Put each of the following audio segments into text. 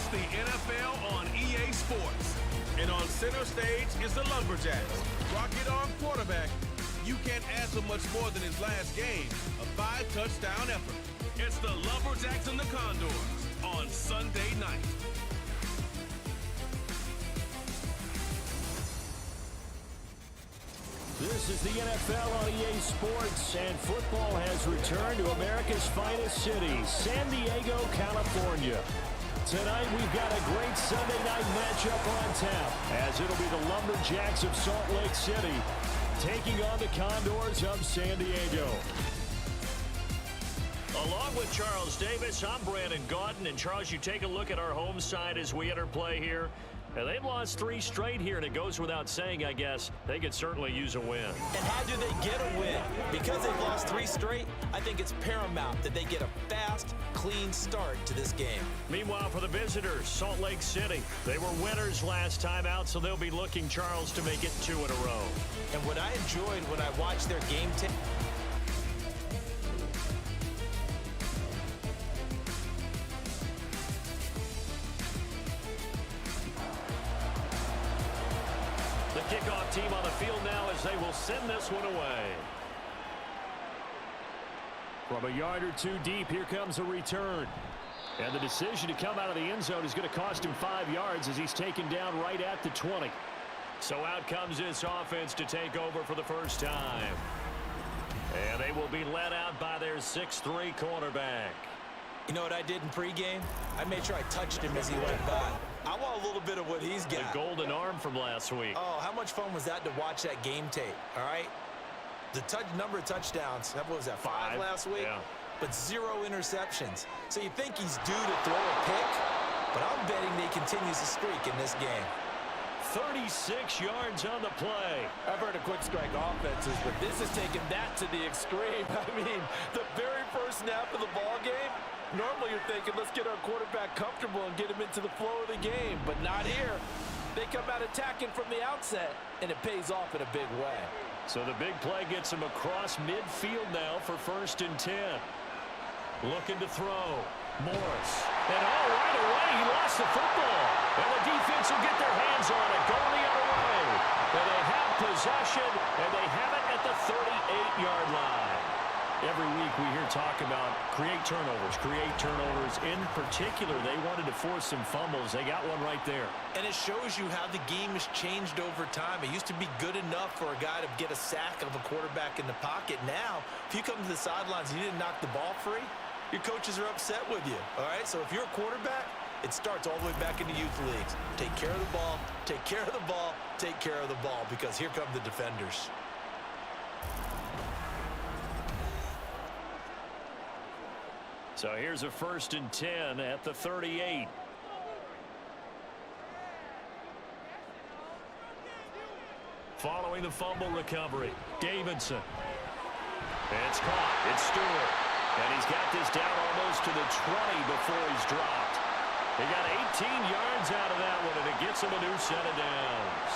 It's the NFL on EA Sports. And on center stage is the Lumberjacks. Rocket Arm quarterback. You can't ask for much more than his last game, a 5-touchdown effort. It's the Lumberjacks and the Condors on Sunday night. This is the NFL on EA Sports, and football has returned to America's finest city, San Diego, California. Tonight, we've got a great Sunday night matchup on tap, as it'll be the Lumberjacks of Salt Lake City taking on the Condors of San Diego. Along with Charles Davis, I'm Brandon Gaudin. And Charles, you take a look at our home side as we enter play here. And they've lost 3 straight here, and it goes without saying, I guess, they could certainly use a win. And how do they get a win? Because they've lost 3 straight, I think it's paramount that they get a fast, clean start to this game. Meanwhile, for the visitors, Salt Lake City, they were winners last time out, so they'll be looking, Charles, to make it 2 in a row. And what I enjoyed when I watched their game tape, the kickoff team on the field now as they will send this one away. From a yard or 2 deep, here comes a return. And the decision to come out of the end zone is going to cost him 5 yards as he's taken down right at the 20. So out comes this offense to take over for the first time. And they will be led out by their 6'3" quarterback. you know what I did in pregame? I made sure I touched him as he went by. I want a little bit of what he's got. The golden arm from last week. Oh, how much fun was that to watch that game tape, all right? The number of touchdowns, what was that, 5 last week? Yeah. But 0 interceptions. So you think he's due to throw a pick, but I'm betting they continues the streak in this game. 36 yards on the play. I've heard of quick strike offenses, but this is taking that to the extreme. I mean, the very first snap of the ball game, normally you're thinking, let's get our quarterback comfortable and get him into the flow of the game, but not here. They come out attacking from the outset, and it pays off in a big way. So the big play gets him across midfield now for 1st and 10. Looking to throw. Morris. And right away, he lost the football. And the defense will get their hands on it, going the other way. And they have possession, and they have it at the 38-yard line. Every week we hear talk about create turnovers. In particular, they wanted to force some fumbles. They got one right there. And it shows you how the game has changed over time. It used to be good enough for a guy to get a sack of a quarterback in the pocket. Now, if you come to the sidelines and you didn't knock the ball free, your coaches are upset with you, all right? So if you're a quarterback, it starts all the way back in the youth leagues. Take care of the ball, take care of the ball, take care of the ball, because here come the defenders. So here's a 1st and 10 at the 38. Following the fumble recovery, Davidson. It's caught. It's Stewart. And he's got this down almost to the 20 before he's dropped. He got 18 yards out of that one, and it gets him a new set of downs.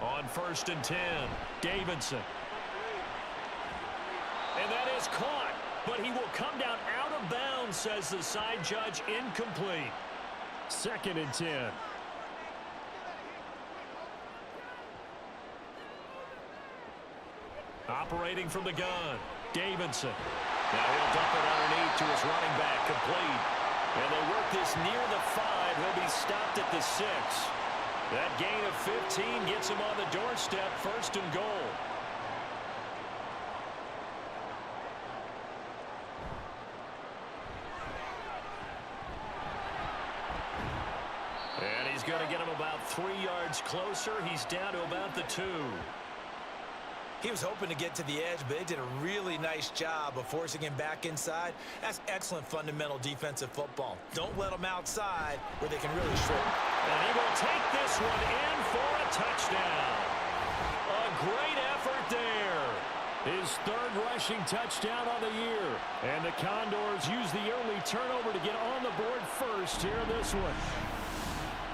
On 1st and 10, Davidson. And that is caught, but he will come down out of bounds, says the side judge, incomplete. 2nd and 10. Operating from the gun, Davidson. Now he'll dump it underneath to his running back, complete. And they work this near the 5. He'll be stopped at the 6. That gain of 15 gets him on the doorstep, 1st and goal. And he's going to get him about 3 yards closer. He's down to about the 2. He was hoping to get to the edge, but they did a really nice job of forcing him back inside. That's excellent fundamental defensive football. Don't let them outside where they can really strip. And he will take this one in for a touchdown. A great effort there. His 3rd rushing touchdown on the year. And the Condors use the early turnover to get on the board first here in this one.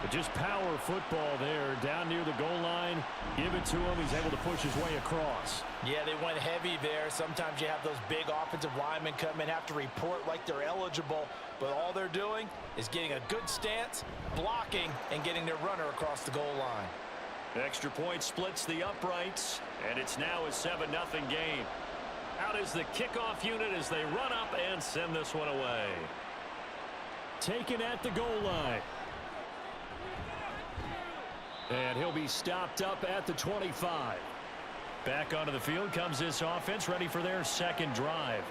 But just power football there, down near the goal line. Give it to him. He's able to push his way across. Yeah, they went heavy there. Sometimes you have those big offensive linemen come in, have to report like they're eligible, but all they're doing is getting a good stance, blocking, and getting their runner across the goal line. Extra point splits the uprights, and it's now a 7-0 game. Out is the kickoff unit as they run up and send this one away. Taken at the goal line. And he'll be stopped up at the 25. Back onto the field comes this offense, ready for their second drive.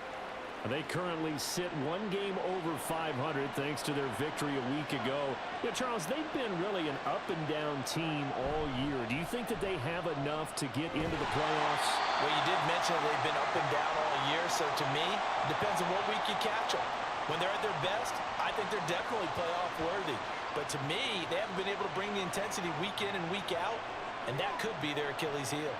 They currently sit one game over 500 thanks to their victory a week ago. Yeah, Charles, they've been really an up-and-down team all year. Do you think that they have enough to get into the playoffs? Well, you did mention that they've been up and down all year, so to me, it depends on what week you catch them. When they're at their best, I think they're definitely playoff worthy. But to me, they haven't been able to bring the intensity week in and week out, and that could be their Achilles heel.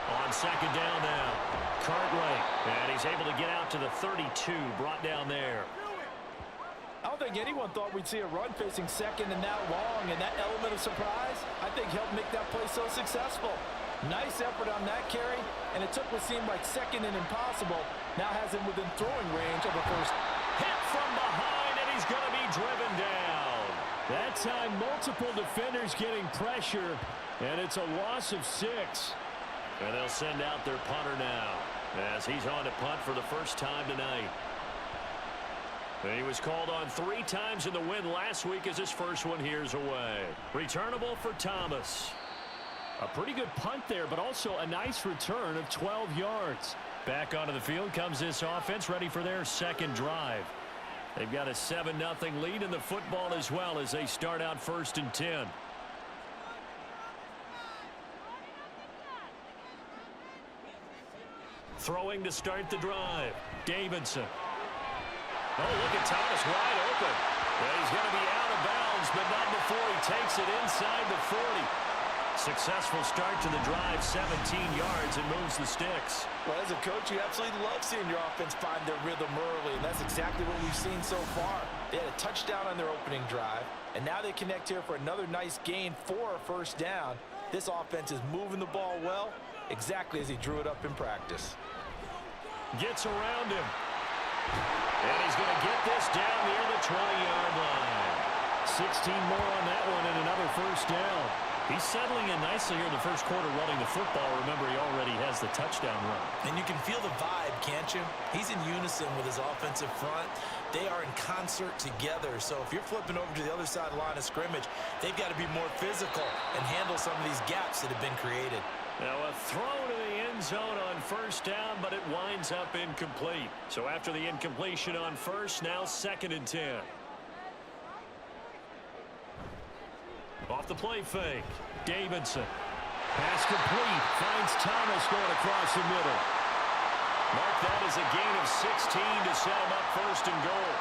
On second down now, Cartwright, and he's able to get out to the 32, brought down there. I don't think anyone thought we'd see a run facing second and that long, and that element of surprise, I think, helped make that play so successful. Nice effort on that carry, and it took what seemed like second and impossible, now has him within throwing range of a first. Hit from behind, and he's going to be driven down. That time, multiple defenders getting pressure, and it's a loss of 6. And they'll send out their punter now as he's on to punt for the first time tonight. He was called on 3 times in the win last week as his first one here's away. Returnable for Thomas. A pretty good punt there, but also a nice return of 12 yards. Back onto the field comes this offense, ready for their second drive. They've got a 7-0 lead in the football as well as they start out 1st and 10. Throwing to start the drive. Davidson. Oh, look at Thomas wide open. Well, he's going to be out of bounds, but not before he takes it inside the 40. Successful start to the drive, 17 yards, and moves the sticks. Well, as a coach, you absolutely love seeing your offense find their rhythm early, and that's exactly what we've seen so far. They had a touchdown on their opening drive, and now they connect here for another nice gain for a first down. This offense is moving the ball well, exactly as he drew it up in practice. Gets around him. And he's going to get this down near the 20-yard line. 16 more on that one and another first down. He's settling in nicely here in the first quarter running the football. Remember, he already has the touchdown run. And you can feel the vibe, can't you? He's in unison with his offensive front. They are in concert together. So if you're flipping over to the other side of the line of scrimmage, they've got to be more physical and handle some of these gaps that have been created. Now a throw to the end zone on first down, but it winds up incomplete. So after the incompletion on first, now 2nd and 10. Off the play fake. Davidson. Pass complete. Finds Thomas going across the middle. Mark that as a gain of 16 to set him up 1st and goal.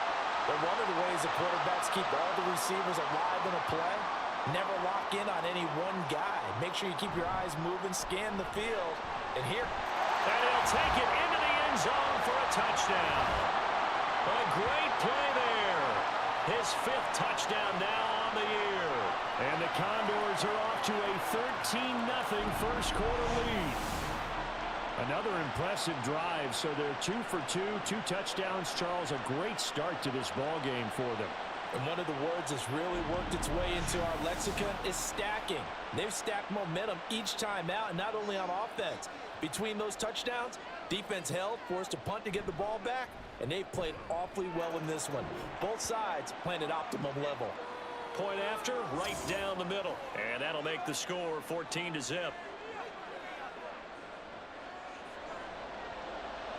But one of the ways the quarterbacks keep all the receivers alive in a play, never lock in on any one guy. Make sure you keep your eyes moving, scan the field. And here. And he'll take it into the end zone for a touchdown. A great play there. His 5th touchdown now on the year. And the Condors are off to a 13-0 first quarter lead. Another impressive drive, so they're 2 for 2, 2 touchdowns. Charles, a great start to this ball game for them. And one of the words that's really worked its way into our lexicon is stacking. They've stacked momentum each time out, and not only on offense. Between those touchdowns, defense held, forced to punt to get the ball back, and they've played awfully well in this one. Both sides playing at optimum level. Point after, right down the middle. And that'll make the score 14-0.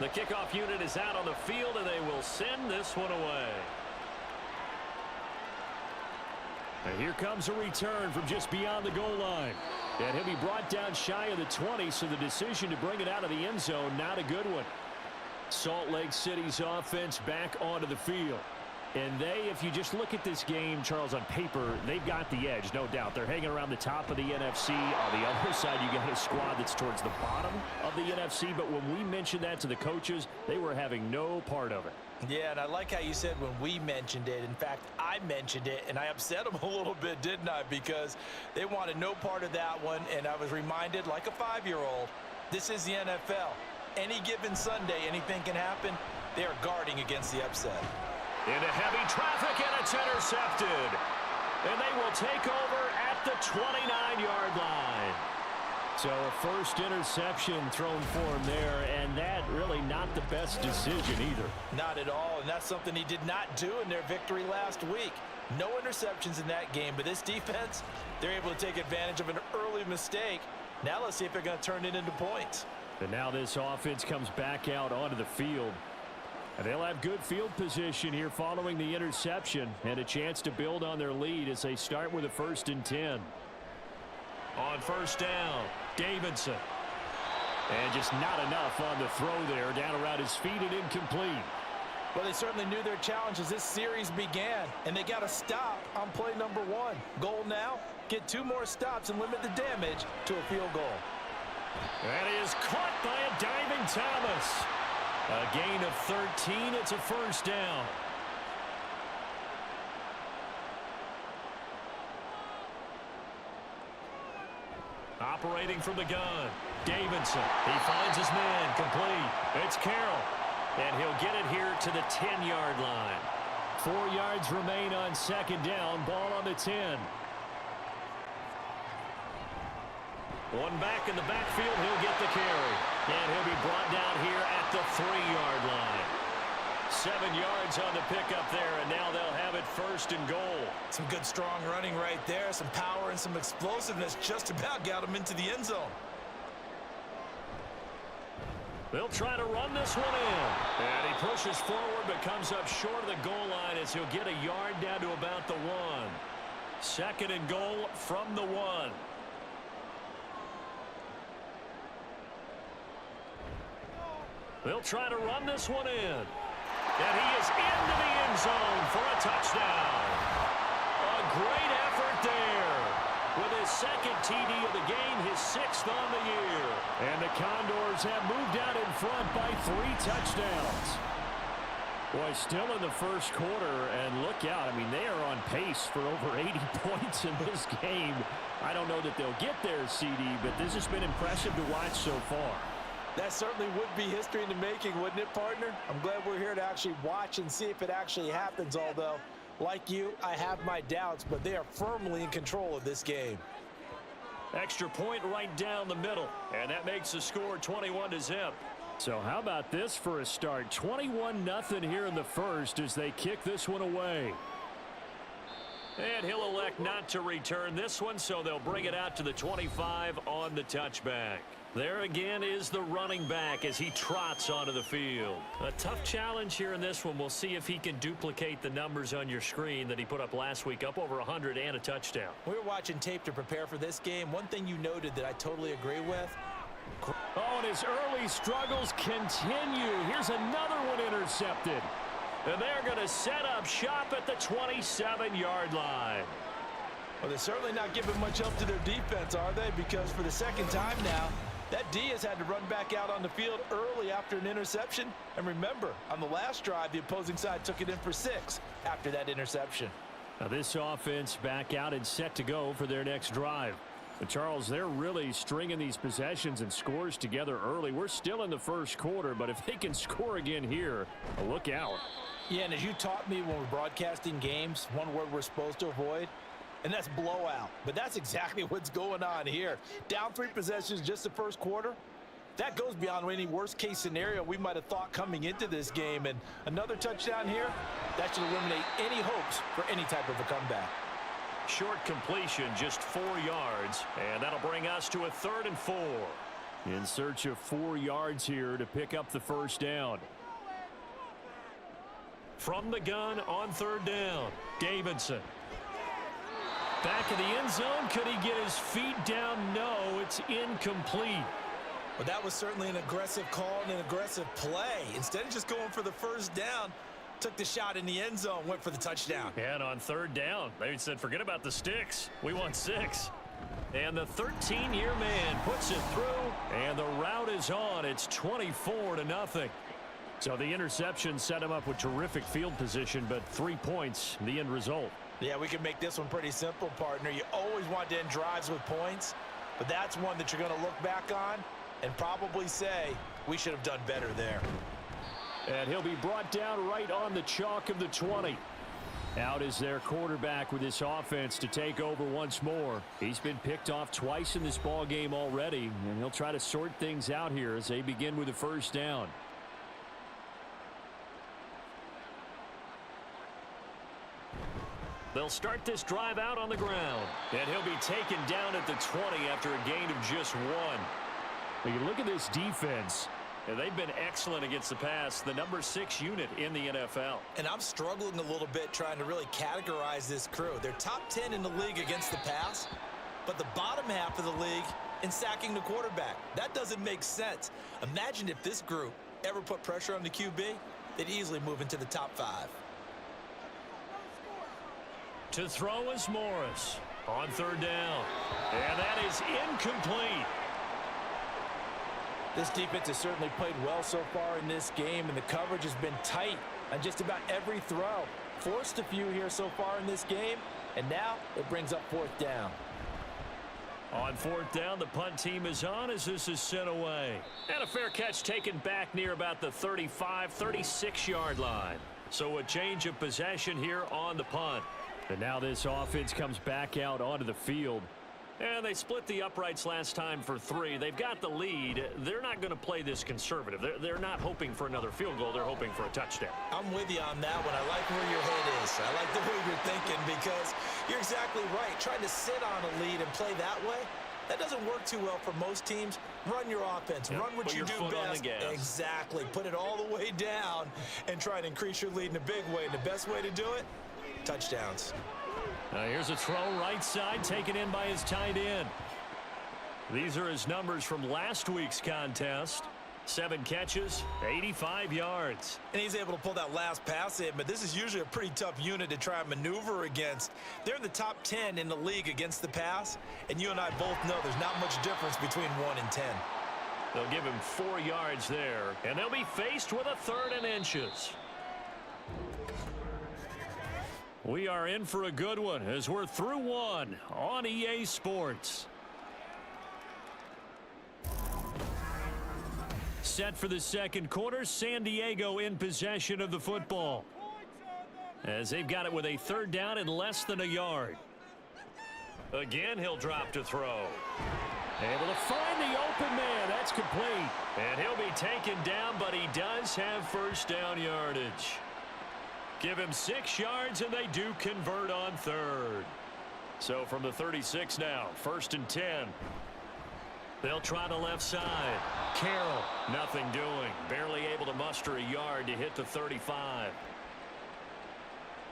The kickoff unit is out on the field, and they will send this one away. And here comes a return from just beyond the goal line. And he'll be brought down shy of the 20, so the decision to bring it out of the end zone, not a good one. Salt Lake City's offense back onto the field. And they, if you just look at this game, Charles, on paper, they've got the edge, no doubt. They're hanging around the top of the NFC. On the other side, you got a squad that's towards the bottom of the NFC. But when we mentioned that to the coaches, they were having no part of it. Yeah, and I like how you said when we mentioned it. In fact, I mentioned it, and I upset them a little bit, didn't I? Because they wanted no part of that one, and I was reminded, like a 5-year-old, this is the NFL. Any given Sunday, anything can happen. They are guarding against the upset. Into heavy traffic, and it's intercepted. And they will take over at the 29-yard line. So a first interception thrown for him there, and that really not the best decision either. Not at all, and that's something he did not do in their victory last week. No interceptions in that game, but this defense, they're able to take advantage of an early mistake. Now let's see if they're going to turn it into points. And now this offense comes back out onto the field. And they'll have good field position here following the interception and a chance to build on their lead as they start with a 1st and 10. On first down, Davidson. And just not enough on the throw there. Down around his feet and incomplete. Well, they certainly knew their challenge as this series began, and they got to stop on play number 1. Goal now, get 2 more stops and limit the damage to a field goal. That is caught by a diving Thomas. A gain of 13. It's a first down. Operating from the gun, Davidson. He finds his man, complete. It's Carroll. And he'll get it here to the 10-yard line. 4 yards remain on 2nd down. Ball on the 10. One back in the backfield, he'll get the carry. And he'll be brought down here at the 3-yard line. 7 yards on the pickup there, and now they'll have it 1st and goal. Some good strong running right there, some power and some explosiveness just about got him into the end zone. They'll try to run this one in. And he pushes forward but comes up short of the goal line as he'll get a yard down to about the 1. 2nd and goal from the 1. They'll try to run this one in. And he is into the end zone for a touchdown. A great effort there. With his 2nd TD of the game, his 6th on the year. And the Condors have moved out in front by 3 touchdowns. Boy, still in the 1st quarter, and look out. I mean, they are on pace for over 80 points in this game. I don't know that they'll get there, CD, but this has been impressive to watch so far. That certainly would be history in the making, wouldn't it, partner? I'm glad we're here to actually watch and see if it actually happens, although, like you, I have my doubts, but they are firmly in control of this game. Extra point right down the middle, and that makes the score 21-0. So how about this for a start? 21-0 here in the 1st as they kick this one away. And he'll elect not to return this one, so they'll bring it out to the 25 on the touchback. There again is the running back as he trots onto the field. A tough challenge here in this one. We'll see if he can duplicate the numbers on your screen that he put up last week, up over 100 and a touchdown. We were watching tape to prepare for this game. One thing you noted that I totally agree with. Oh, and his early struggles continue. Here's another one intercepted. And they're going to set up shop at the 27-yard line. Well, they're certainly not giving much help to their defense, are they? Because for the 2nd time now, that D has had to run back out on the field early after an interception. And remember, on the last drive, the opposing side took it in for 6 after that interception. Now this offense back out and set to go for their next drive. But Charles, they're really stringing these possessions and scores together early. We're still in the 1st quarter, but if they can score again here, look out. Yeah, and as you taught me when we're broadcasting games, one word we're supposed to avoid, and that's blowout. But that's exactly what's going on here. Down 3 possessions just the 1st quarter. That goes beyond any worst-case scenario we might have thought coming into this game. And another touchdown here, that should eliminate any hopes for any type of a comeback. Short completion, just 4 yards, and that'll bring us to a 3rd and 4. In search of 4 yards here to pick up the 1st down. From the gun on 3rd down, Davidson. Back of the end zone. Could he get his feet down? No, it's incomplete. Well, that was certainly an aggressive call and an aggressive play. Instead of just going for the 1st down, took the shot in the end zone, went for the touchdown. And on 3rd down, they said, forget about the sticks. We want 6. And the 13-year man puts it through, and the route is on. It's 24-0. So the interception set him up with terrific field position, but 3 points, the end result. Yeah, we can make this one pretty simple, partner. You always want to end drives with points, but that's one that you're going to look back on and probably say, we should have done better there. And he'll be brought down right on the chalk of the 20. Out is their quarterback with this offense to take over once more. He's been picked off twice in this ball game already, and he'll try to sort things out here as they begin with a first down. They'll start this drive out on the ground, and he'll be taken down at the 20 after a gain of just 1. When you look at this defense, and they've been excellent against the pass, the number 6 unit in the NFL. And I'm struggling a little bit trying to really categorize this crew. They're top 10 in the league against the pass, but the bottom half of the league in sacking the quarterback. That doesn't make sense. Imagine if this group ever put pressure on the QB, they'd easily move into the top 5. To throw is Morris on 3rd down. And that is incomplete. This defense has certainly played well so far in this game, and the coverage has been tight on just about every throw. Forced a few here so far in this game, and now it brings up 4th down. On 4th down, the punt team is on as this is sent away. And a fair catch taken back near about the 35, 36-yard line. So a change of possession here on the punt. And now this offense comes back out onto the field. And they split the uprights last time for 3. They've got the lead. They're not going to play this conservative. They're not hoping for another field goal. They're hoping for a touchdown. I'm with you on that one. I like where your head is. I like the way you're thinking because you're exactly right. Trying to sit on a lead and play that way, that doesn't work too well for most teams. Run your offense. Yep. Run what you do best. Exactly. Put it all the way down and try and increase your lead in a big way. And the best way to do it, touchdowns. Here's a throw right side taken in by his tight end. These are his numbers from last week's contest. 7 catches, 85 yards. And he's able to pull that last pass in, but this is usually a pretty tough unit to try and maneuver against. They're in the top 10 in the league against the pass, and you and I both know there's not much difference between 1 and 10. They'll give him 4 yards there, and they'll be faced with a 3rd and inches. We are in for a good one as we're through 1 on EA Sports. Set for the second quarter, San Diego in possession of the football. As they've got it with a 3rd down and less than a yard. Again, he'll drop to throw. Able to find the open man. That's complete. And he'll be taken down, but he does have 1st down yardage. Give him 6 yards, and they do convert on 3rd. So from the 36 now, 1st and 10. They'll try the left side. Carroll, nothing doing. Barely able to muster a yard to hit the 35.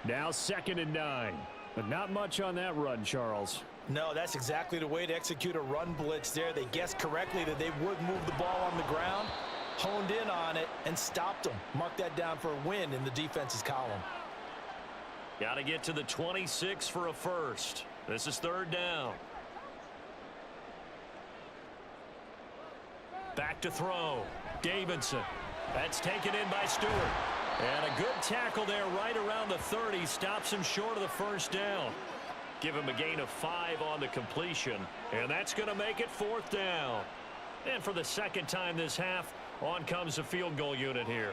Now 2nd and 9. But not much on that run, Charles. No, that's exactly the way to execute a run blitz there. They guessed correctly that they would move the ball on the ground. Honed in on it and stopped them. Mark that down for a win in the defense's column. Got to get to the 26 for a 1st. This is 3rd down. Back to throw. Davidson. That's taken in by Stewart. And a good tackle there right around the 30. Stops him short of the 1st down. Give him a gain of 5 on the completion. And that's going to make it 4th down. And for the 2nd time this half, on comes the field goal unit here.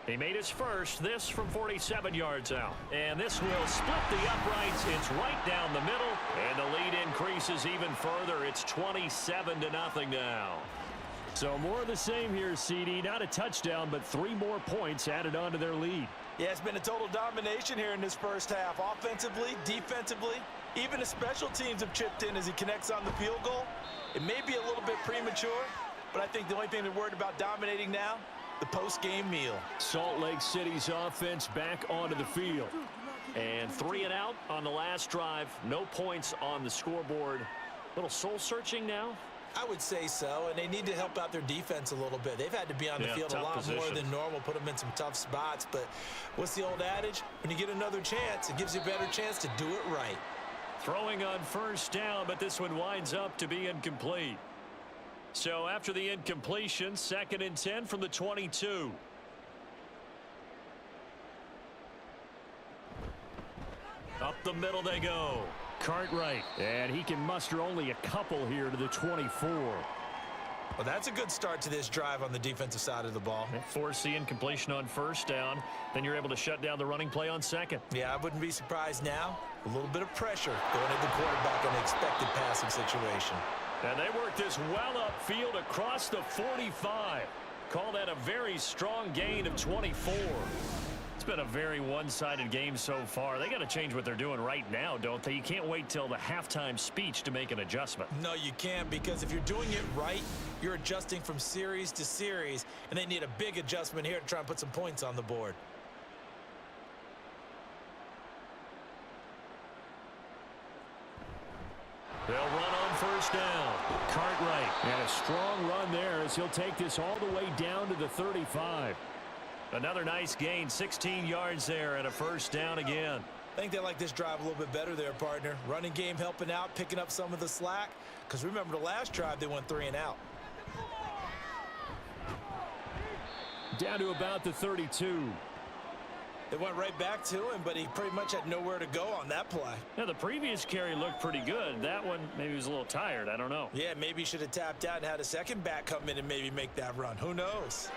He made his first, this from 47 yards out. And this will split the uprights. It's right down the middle. And the lead increases even further. It's 27-0 now. So more of the same here, CD. Not a touchdown, but 3 more points added on to their lead. Yeah, it's been a total domination here in this first half. Offensively, defensively, even the special teams have chipped in as he connects on the field goal. It may be a little bit premature, but I think the only thing they're worried about dominating now, the post-game meal. Salt Lake City's offense back onto the field. And 3 and out on the last drive. No points on the scoreboard. Little soul-searching now? I would say so, and they need to help out their defense a little bit. They've had to be on the field a lot more than normal, put them in some tough spots. But what's the old adage? When you get another chance, it gives you a better chance to do it right. Throwing on 1st down, but this one winds up to be incomplete. So after the incompletion, 2nd and 10 from the 22. Up the middle they go. Cartwright, and he can muster only a couple here to the 24. Well, that's a good start to this drive on the defensive side of the ball. Force the incompletion on first down. Then you're able to shut down the running play on second. Yeah, I wouldn't be surprised now. A little bit of pressure going at the quarterback in an expected passing situation. And they work this well upfield across the 45. Call that a very strong gain of 24. It's been a very one-sided game so far. They got to change what they're doing right now, don't they? You can't wait till the halftime speech to make an adjustment. No, you can't, because if you're doing it right, you're adjusting from series to series, and they need a big adjustment here to try and put some points on the board. They'll run on first down. Cartwright, and a strong run there as he'll take this all the way down to the 35. Another nice gain, 16 yards there, and a first down again. I think they like this drive a little bit better there, partner. Running game helping out, picking up some of the slack. Because remember the last drive, they went 3 and out. Down to about the 32. They went right back to him, but he pretty much had nowhere to go on that play. Yeah, the previous carry looked pretty good. That one, maybe he was a little tired. I don't know. Yeah, maybe he should have tapped out and had a second back come in and maybe make that run. Who knows?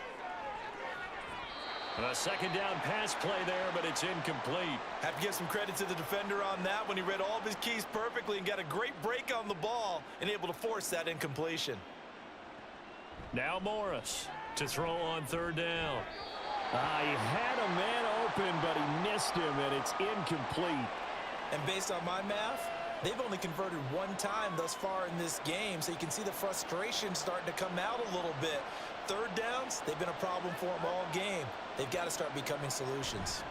A second down pass play there, but it's incomplete. Have to give some credit to the defender on that when he read all of his keys perfectly and got a great break on the ball and able to force that incompletion. Now Morris to throw on third down. He had a man open, but he missed him, and it's incomplete. And based on my math, they've only converted one time thus far in this game, so you can see the frustration starting to come out a little bit. Third downs, they've been a problem for them all game. They've got to start becoming solutions.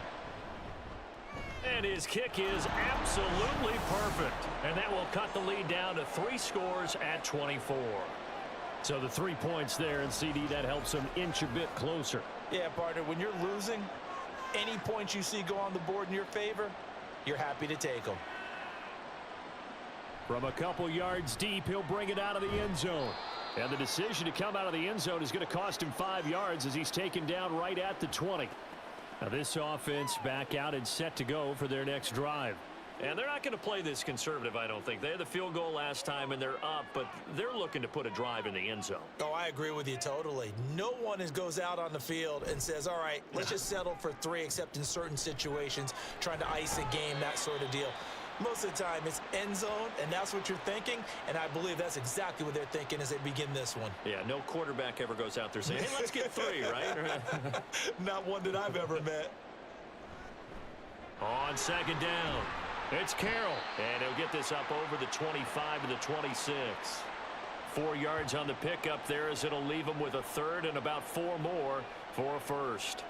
And his kick is absolutely perfect. And that will cut the lead down to 3 scores at 24. So the 3 points there, and CD, that helps them inch a bit closer. Yeah, partner, when you're losing, any points you see go on the board in your favor, you're happy to take them. From a couple yards deep, he'll bring it out of the end zone. And the decision to come out of the end zone is going to cost him 5 yards as he's taken down right at the 20. Now this offense back out and set to go for their next drive. And they're not going to play this conservative, I don't think. They had the field goal last time, and they're up, but they're looking to put a drive in the end zone. Oh, I agree with you totally. No one goes out on the field and says, all right, let's just settle for 3, except in certain situations, trying to ice a game, that sort of deal. Most of the time, it's end zone, and that's what you're thinking, and I believe that's exactly what they're thinking as they begin this one. Yeah, no quarterback ever goes out there saying, hey, let's get 3, right? Not one that I've ever met. On second down, it's Carroll, and he'll get this up over the 25 to the 26. 4 yards on the pickup there as it'll leave him with a third and about 4 more for a first.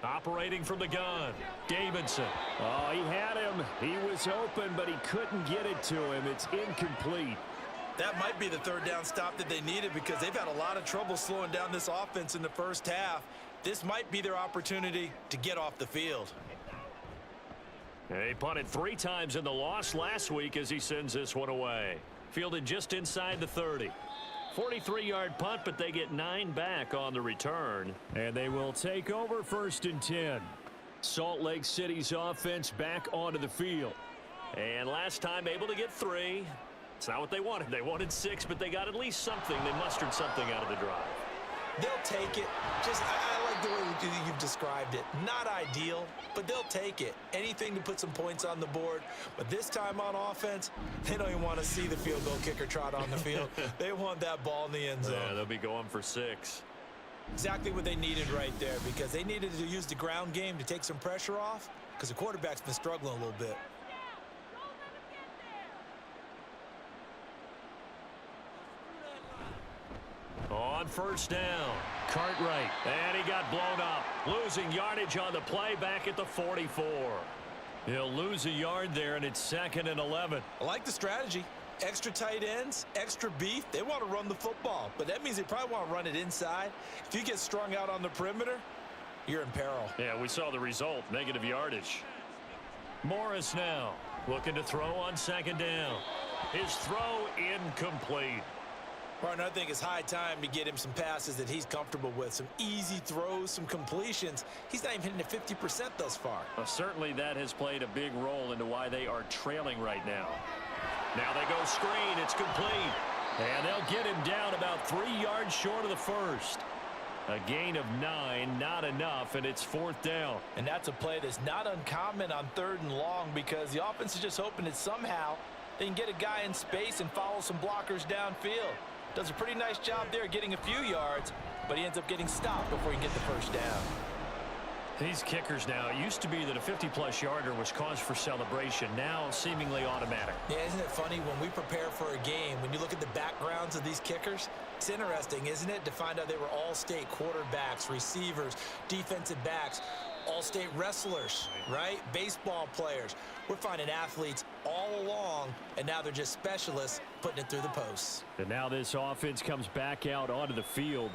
Operating from the gun, Davidson. Oh, he had him. He was open, but he couldn't get it to him. It's incomplete. That might be the third down stop that they needed because they've had a lot of trouble slowing down this offense in the first half. This might be their opportunity to get off the field. He punted 3 times in the loss last week as he sends this one away. Fielded just inside the 30. 43-yard punt, but they get 9 back on the return. And they will take over 1st and 10. Salt Lake City's offense back onto the field. And last time able to get 3. It's not what they wanted. They wanted 6, but they got at least something. They mustered something out of the drive. They'll take it. I like the way you've described it. Not ideal, but they'll take it. Anything to put some points on the board. But this time on offense, they don't even want to see the field goal kicker trot on the field. They want that ball in the end zone. Yeah, they'll be going for 6. Exactly what they needed right there, because they needed to use the ground game to take some pressure off, because the quarterback's been struggling a little bit. On first down, Cartwright, and he got blown up. Losing yardage on the play back at the 44. He'll lose a yard there, and it's 2nd and 11. I like the strategy. Extra tight ends, extra beef. They want to run the football, but that means they probably want to run it inside. If you get strung out on the perimeter, you're in peril. Yeah, we saw the result, negative yardage. Morris now looking to throw on 2nd down. His throw incomplete. Partner, I think it's high time to get him some passes that he's comfortable with, some easy throws, some completions. He's not even hitting at 50% thus far. Well, certainly that has played a big role into why they are trailing right now. Now they go screen. It's complete. And they'll get him down about 3 yards short of the first. A gain of 9, not enough, and it's 4th down. And that's a play that's not uncommon on 3rd and long because the offense is just hoping that somehow they can get a guy in space and follow some blockers downfield. Does a pretty nice job there getting a few yards, but he ends up getting stopped before he can get the first down. These kickers now, it used to be that a 50-plus yarder was cause for celebration. Now seemingly automatic. Yeah, isn't it funny when we prepare for a game, when you look at the backgrounds of these kickers, it's interesting, isn't it, to find out they were all-state quarterbacks, receivers, defensive backs, all-state wrestlers, right? Baseball players. We're finding athletes all along, and now they're just specialists putting it through the posts. And now this offense comes back out onto the field.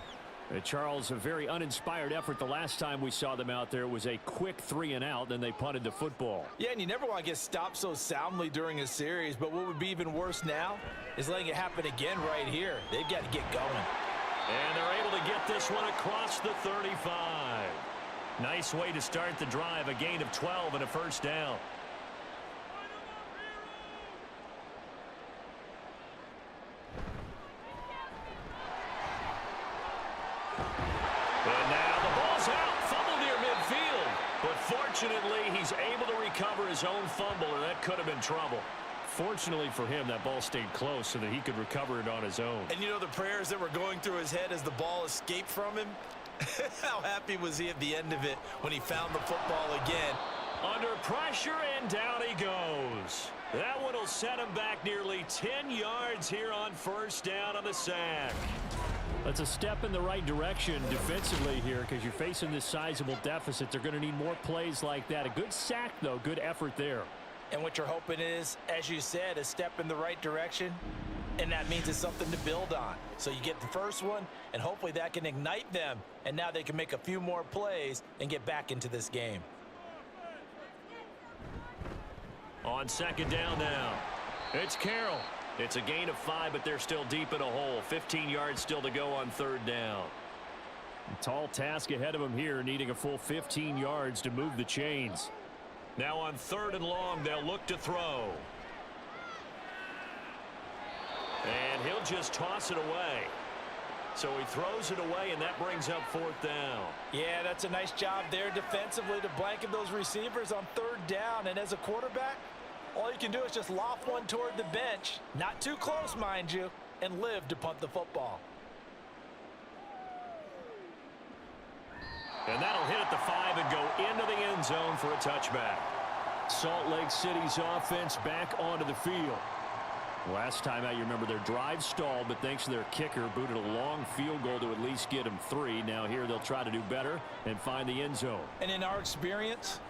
Charles, a very uninspired effort. The last time we saw them out there, it was a quick 3-and-out, then they punted the football. Yeah, and you never want to get stopped so soundly during a series, but what would be even worse now is letting it happen again right here. They've got to get going. And they're able to get this one across the 35. Nice way to start the drive, a gain of 12 and a first down. And now the ball's out, fumble near midfield. But fortunately, he's able to recover his own fumble, or that could have been trouble. Fortunately for him, that ball stayed close so that he could recover it on his own. And you know the prayers that were going through his head as the ball escaped from him? How happy was he at the end of it when he found the football again? Under pressure, and down he goes. That one will set him back nearly 10 yards here on first down on the sack. That's a step in the right direction defensively here because you're facing this sizable deficit. They're going to need more plays like that. A good sack, though. Good effort there. And what you're hoping is, as you said, a step in the right direction, and that means it's something to build on. So you get the first one, and hopefully that can ignite them, and now they can make a few more plays and get back into this game. On second down now, it's Carroll. It's a gain of 5, but they're still deep in a hole. 15 yards still to go on third down. A tall task ahead of him here, needing a full 15 yards to move the chains. Now on 3rd and long, they'll look to throw. And he'll just toss it away. So he throws it away, and that brings up 4th down. Yeah, that's a nice job there defensively to blanket those receivers on 3rd down. And as a quarterback, all you can do is just loft one toward the bench, not too close, mind you, and live to punt the football. And that'll hit at the 5 and go into the end zone for a touchback. Salt Lake City's offense back onto the field. Last time out, you remember their drive stalled, but thanks to their kicker, booted a long field goal to at least get them 3. Now here they'll try to do better and find the end zone. And in our experience,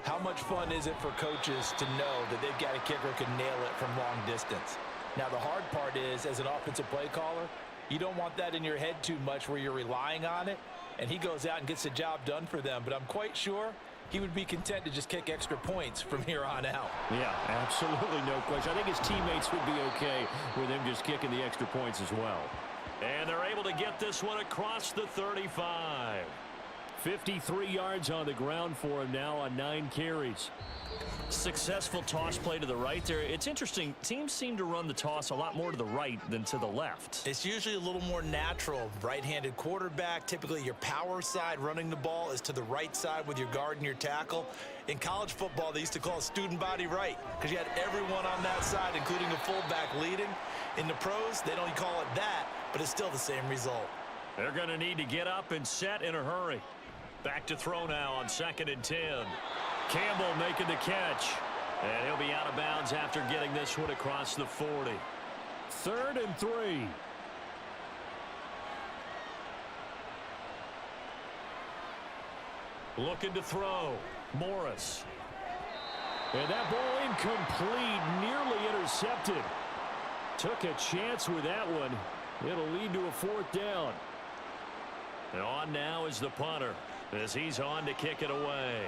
how much fun is it for coaches to know that they've got a kicker who can nail it from long distance? Now the hard part is, as an offensive play caller, you don't want that in your head too much where you're relying on it, and he goes out and gets the job done for them. But I'm quite sure he would be content to just kick extra points from here on out. Yeah, absolutely no question. I think his teammates would be okay with him just kicking the extra points as well. And they're able to get this one across the 35. 53 yards on the ground for him now on 9 carries. Successful toss play to the right there. It's interesting. Teams seem to run the toss a lot more to the right than to the left. It's usually a little more natural. Right-handed quarterback, typically your power side running the ball is to the right side with your guard and your tackle. In college football, they used to call it student body right because you had everyone on that side, including a fullback leading. In the pros, they don't call it that, but it's still the same result. They're going to need to get up and set in a hurry. Back to throw now on 2nd and 10. Campbell making the catch. And he'll be out of bounds after getting this one across the 40. 3rd and 3. Looking to throw. Morris. And that ball incomplete, nearly intercepted. Took a chance with that one. It'll lead to a 4th down. And on now is the punter as he's on to kick it away.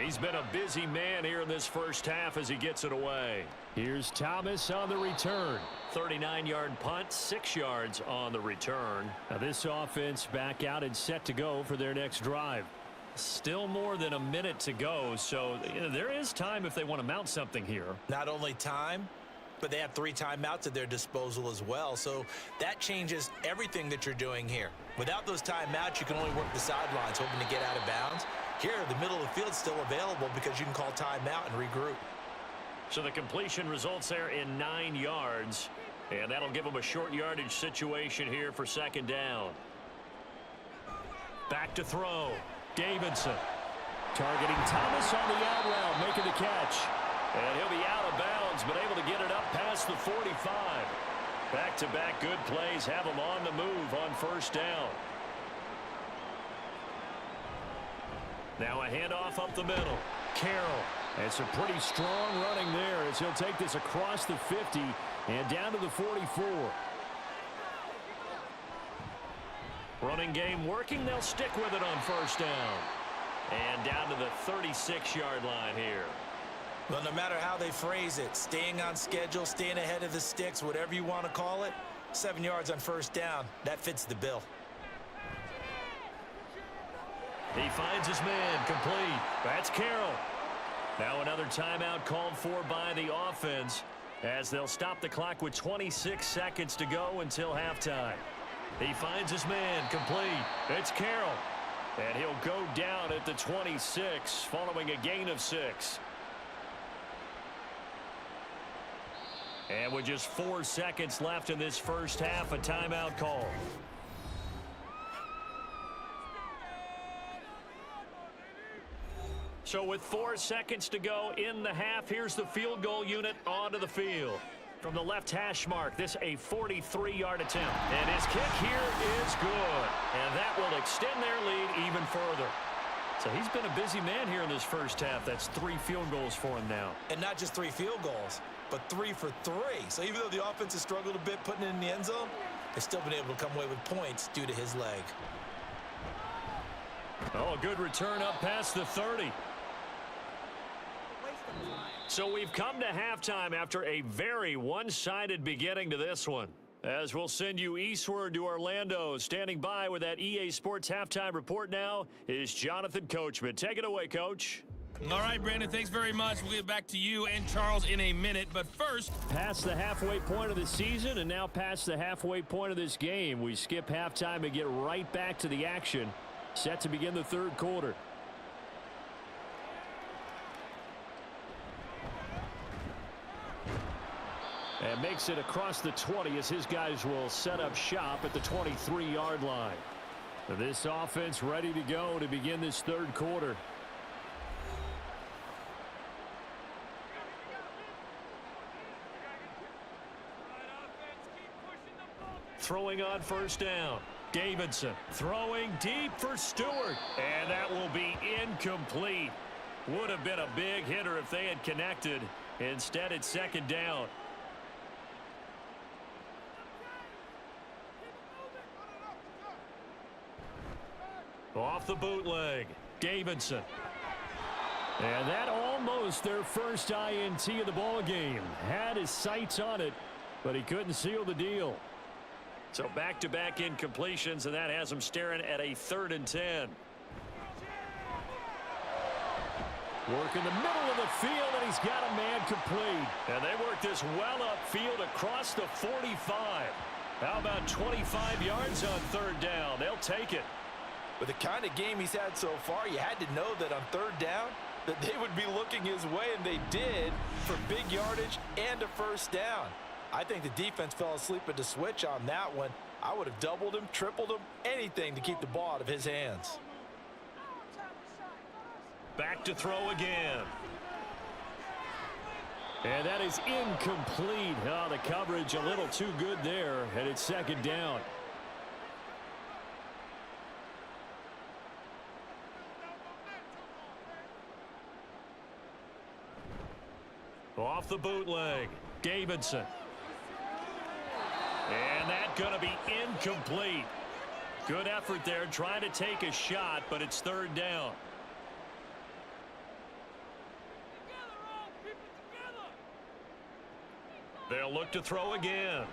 He's been a busy man here in this first half as he gets it away. Here's Thomas on the return. 39-yard punt, 6 yards on the return. Now this offense back out and set to go for their next drive. Still more than a minute to go, so there is time if they want to mount something here. Not only time, but they have 3 timeouts at their disposal as well. So that changes everything that you're doing here. Without those timeouts, you can only work the sidelines, hoping to get out of bounds. Here, the middle of the field's still available because you can call timeout and regroup. So the completion results there in 9 yards, and that'll give them a short yardage situation here for second down. Back to throw. Davidson. Targeting Thomas on the out route, making the catch. And he'll be out of bounds, but able to get it up past the 45. Back-to-back good plays have him on the move on first down. Now a handoff up the middle. Carroll. And some pretty strong running there as he'll take this across the 50 and down to the 44. Running game working. They'll stick with it on first down. And down to the 36-yard line here. Well, no matter how they phrase it, staying on schedule, staying ahead of the sticks, whatever you want to call it, 7 yards on first down, that fits the bill. He finds his man complete. That's Carroll. Now another timeout called for by the offense as they'll stop the clock with 26 seconds to go until halftime. He finds his man complete. It's Carroll. And he'll go down at the 26 following a gain of 6. And with just 4 seconds left in this first half, a timeout call. So with 4 seconds to go in the half, here's the field goal unit onto the field. From the left hash mark, this a 43-yard attempt. And his kick here is good. And that will extend their lead even further. So he's been a busy man here in this first half. That's 3 field goals for him now. And not just 3 field goals, but 3 for 3. So even though the offense has struggled a bit putting it in the end zone, they've still been able to come away with points due to his leg. Oh, a good return up past the 30. So we've come to halftime after a very one-sided beginning to this one. As we'll send you eastward to Orlando. Standing by with that EA Sports halftime report now is Jonathan Coachman. Take it away, Coach. All right, Brandon, thanks very much. We'll get back to you and Charles in a minute. But first, past the halfway point of the season and now past the halfway point of this game. We skip halftime and get right back to the action. Set to begin the third quarter. And makes it across the 20 as his guys will set up shop at the 23-yard line. This offense ready to go to begin this third quarter. Throwing on first down. Davidson throwing deep for Stewart. And that will be incomplete. Would have been a big hitter if they had connected. Instead, it's second down. Off the bootleg, Davidson. And that almost their first INT of the ball game. Had his sights on it, but he couldn't seal the deal. So back-to-back incompletions, and that has him staring at a 3rd and 10. Work in the middle of the field, and he's got a man complete. And they work this well upfield across the 45. How about 25 yards on 3rd down? They'll take it. With the kind of game he's had so far, you had to know that on 3rd down, that they would be looking his way, and they did, for big yardage and a first down. I think the defense fell asleep at the switch on that one. I would have doubled him, tripled him, anything to keep the ball out of his hands. Back to throw again. And that is incomplete. Oh, the coverage a little too good there, and it's second down. Off the bootleg, Davidson. And that's going to be incomplete. Good effort there trying to take a shot, but it's 3rd down. They'll look to throw again.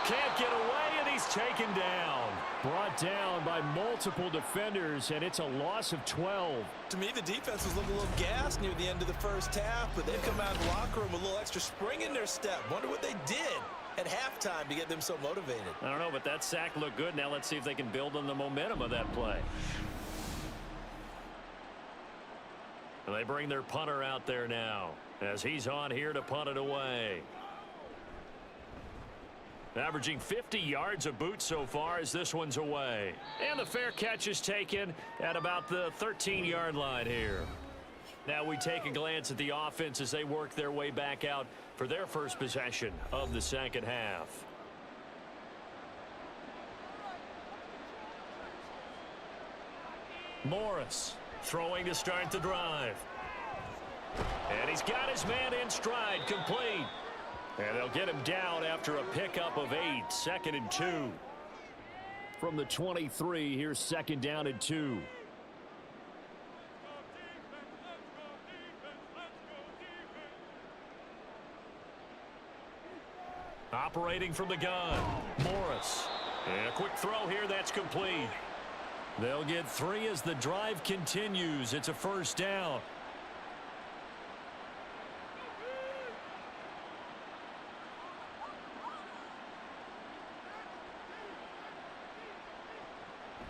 Can't get away, and he's taken down. Brought down by multiple defenders, and it's a loss of 12. To me, the defense was looking a little gassed near the end of the first half, but they've come out of the locker room with a little extra spring in their step. Wonder what they did at halftime to get them so motivated. I don't know, but that sack looked good. Now let's see if they can build on the momentum of that play. And they bring their punter out there now as he's on here to punt it away. Averaging 50 yards a boot so far as this one's away. And the fair catch is taken at about the 13-yard line here. Now we take a glance at the offense as they work their way back out for their first possession of the second half. Morris throwing to start the drive. And he's got his man in stride, complete. And they'll get him down after a pickup of 8, 2nd and 2. From the 23, here's 2nd down and 2. Operating from the gun, Morris. And a quick throw here, that's complete. They'll get 3 as the drive continues. It's a first down.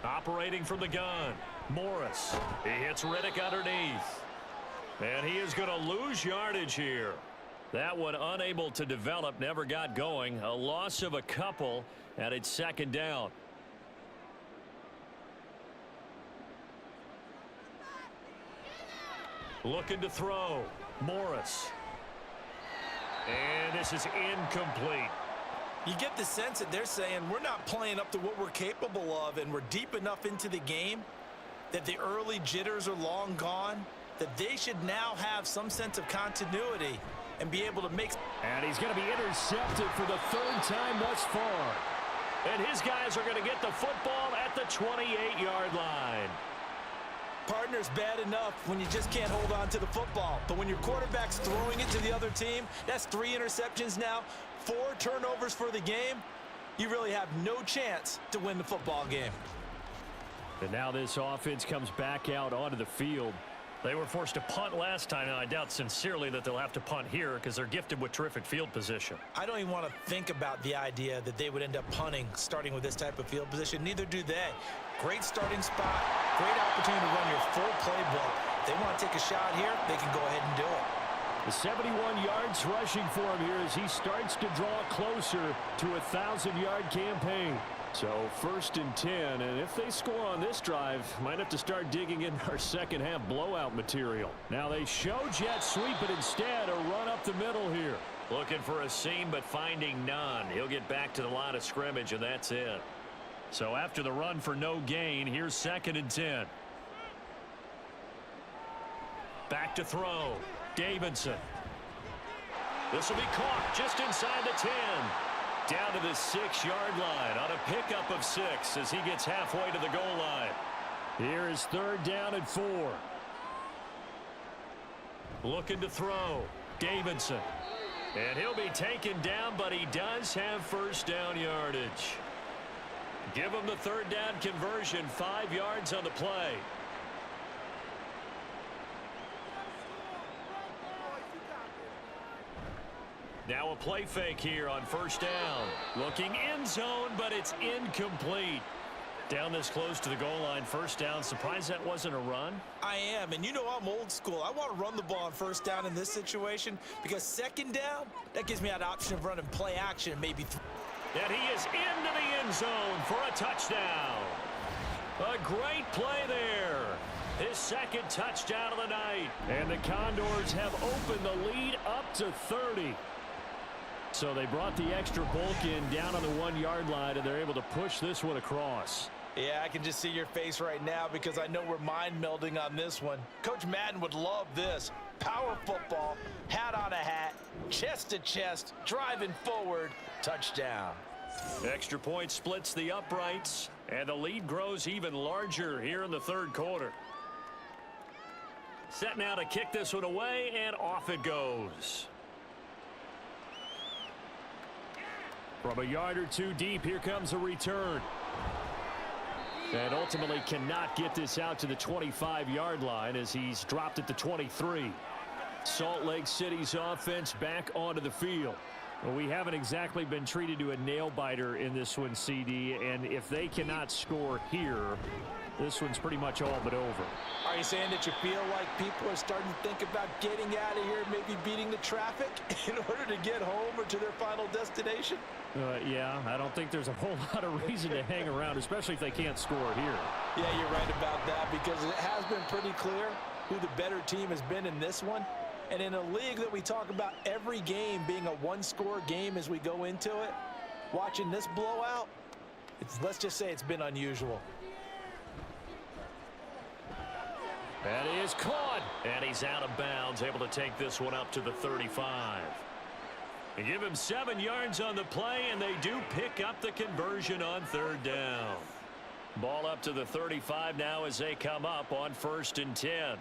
Operating from the gun, Morris. He hits Riddick underneath. And he is going to lose yardage here. That one unable to develop, never got going. A loss of a couple, and it's 2nd down. Looking to throw, Morris. And this is incomplete. You get the sense that they're saying we're not playing up to what we're capable of, and we're deep enough into the game that the early jitters are long gone, that they should now have some sense of continuity and be able to make. And he's going to be intercepted for the 3rd time thus far. And his guys are going to get the football at the 28-yard line. Partner's bad enough when you just can't hold on to the football. But when your quarterback's throwing it to the other team, that's 3 interceptions now, 4 turnovers for the game. You really have no chance to win the football game. And now this offense comes back out onto the field. They were forced to punt last time, and I doubt sincerely that they'll have to punt here because they're gifted with terrific field position. I don't even want to think about the idea that they would end up punting starting with this type of field position. Neither do they. Great starting spot, great opportunity to run your full playbook. If they want to take a shot here, they can go ahead and do it. The 71 yards rushing for him here as he starts to draw closer to a 1,000-yard campaign. So 1st and 10, and if they score on this drive, might have to start digging in our second half blowout material. Now they show jet sweep, but instead a run up the middle here. Looking for a seam, but finding none. He'll get back to the line of scrimmage, and that's it. So after the run for no gain, here's 2nd and 10. Back to throw. Davidson. This will be caught just inside the 10. Down to the 6-yard line on a pickup of 6 as he gets halfway to the goal line. Here is 3rd down and 4. Looking to throw. Davidson. And he'll be taken down, but he does have first down yardage. Give him the 3rd down conversion, 5 yards on the play. Now a play fake here on 1st down. Looking end zone, but it's incomplete. Down this close to the goal line, 1st down. Surprised that wasn't a run? I am, and you know I'm old school. I want to run the ball on 1st down in this situation because 2nd down, that gives me that option of running play action, maybe. And he is into the end zone for a touchdown. A great play there. His 2nd touchdown of the night. And the Condors have opened the lead up to 30. So they brought the extra bulk in down on the 1-yard line, and they're able to push this one across. Yeah, I can just see your face right now because I know we're mind melding on this one. Coach Madden would love this. Power football, hat on a hat, chest to chest, driving forward, touchdown. Extra point splits the uprights, and the lead grows even larger here in the 3rd quarter. Set now to kick this one away, and off it goes. From a yard or two deep, here comes a return. And ultimately cannot get this out to the 25-yard line as he's dropped at the 23. Salt Lake City's offense back onto the field. Well, we haven't exactly been treated to a nail-biter in this one, CD, and if they cannot score here, this one's pretty much all but over. Are you saying that you feel like people are starting to think about getting out of here, maybe beating the traffic in order to get home or to their final destination? Yeah, I don't think there's a whole lot of reason to hang around, especially if they can't score here. Yeah, you're right about that because it has been pretty clear who the better team has been in this one. And in a league that we talk about every game being a one-score game as we go into it, watching this blowout, let's just say it's been unusual. That is caught, and he's out of bounds, able to take this one up to the 35. They give him 7 yards on the play, and they do pick up the conversion on 3rd down. Ball up to the 35 now as they come up on 1st and 10.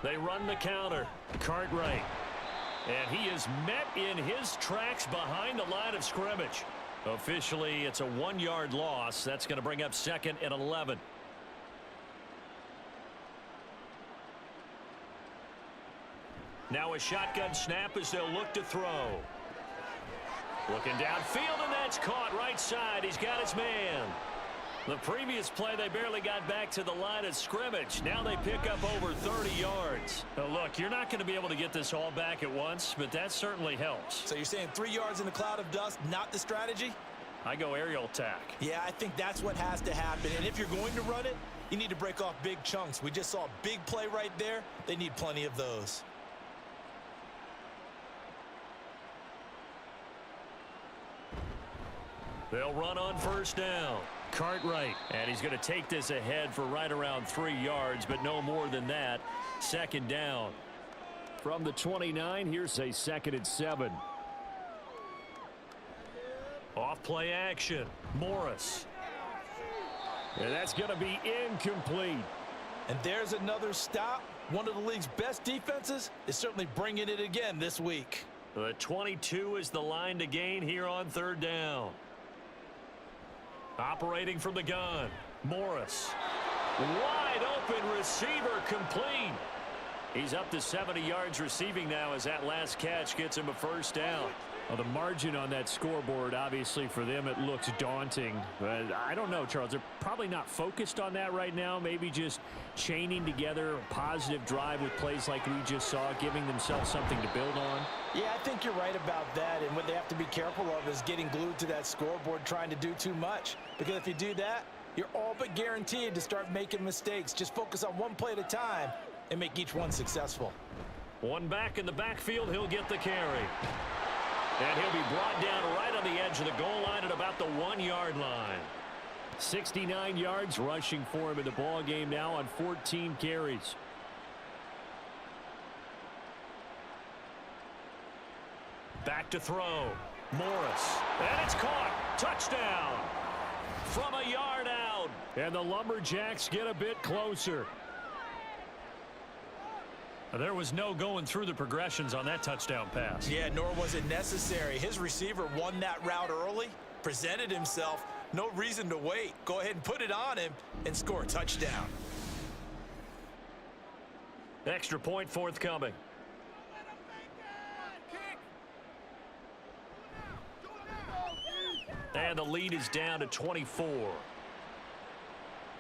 They run the counter. Cartwright. And he is met in his tracks behind the line of scrimmage. Officially, it's a 1-yard loss. That's going to bring up 2nd and 11. Now a shotgun snap as they'll look to throw. Looking downfield, and that's caught right side. He's got his man. The previous play, they barely got back to the line of scrimmage. Now they pick up over 30 yards. Now look, you're not going to be able to get this all back at once, but that certainly helps. So you're saying 3 yards in a cloud of dust, not the strategy? I go aerial attack. Yeah, I think that's what has to happen. And if you're going to run it, you need to break off big chunks. We just saw a big play right there. They need plenty of those. They'll run on 1st down. Cartwright, and he's going to take this ahead for right around 3 yards, but no more than that. 2nd down. From the 29, here's a 2nd and 7. Off play action. Morris. And that's going to be incomplete. And there's another stop. One of the league's best defenses is certainly bringing it again this week. The 22 is the line to gain here on 3rd down. Operating from the gun. Morris. Wide open receiver complete. He's up to 70 yards receiving now as that last catch gets him a 1st down. Well, the margin on that scoreboard, obviously, for them, it looks daunting. But I don't know, Charles. They're probably not focused on that right now. Maybe just chaining together a positive drive with plays like we just saw, giving themselves something to build on. Yeah, I think you're right about that. And what they have to be careful of is getting glued to that scoreboard, trying to do too much. Because if you do that, you're all but guaranteed to start making mistakes. Just focus on one play at a time and make each one successful. One back in the backfield, he'll get the carry. And he'll be brought down right on the edge of the goal line at about the 1-yard line. 69 yards rushing for him in the ball game now on 14 carries. Back to throw. Morris. And it's caught. Touchdown. From a yard out. And the Lumberjacks get a bit closer. There was no going through the progressions on that touchdown pass. Yeah, nor was it necessary. His receiver won that route early, presented himself. No reason to wait. Go ahead and put it on him and score a touchdown. Extra point forthcoming. And the lead is down to 24.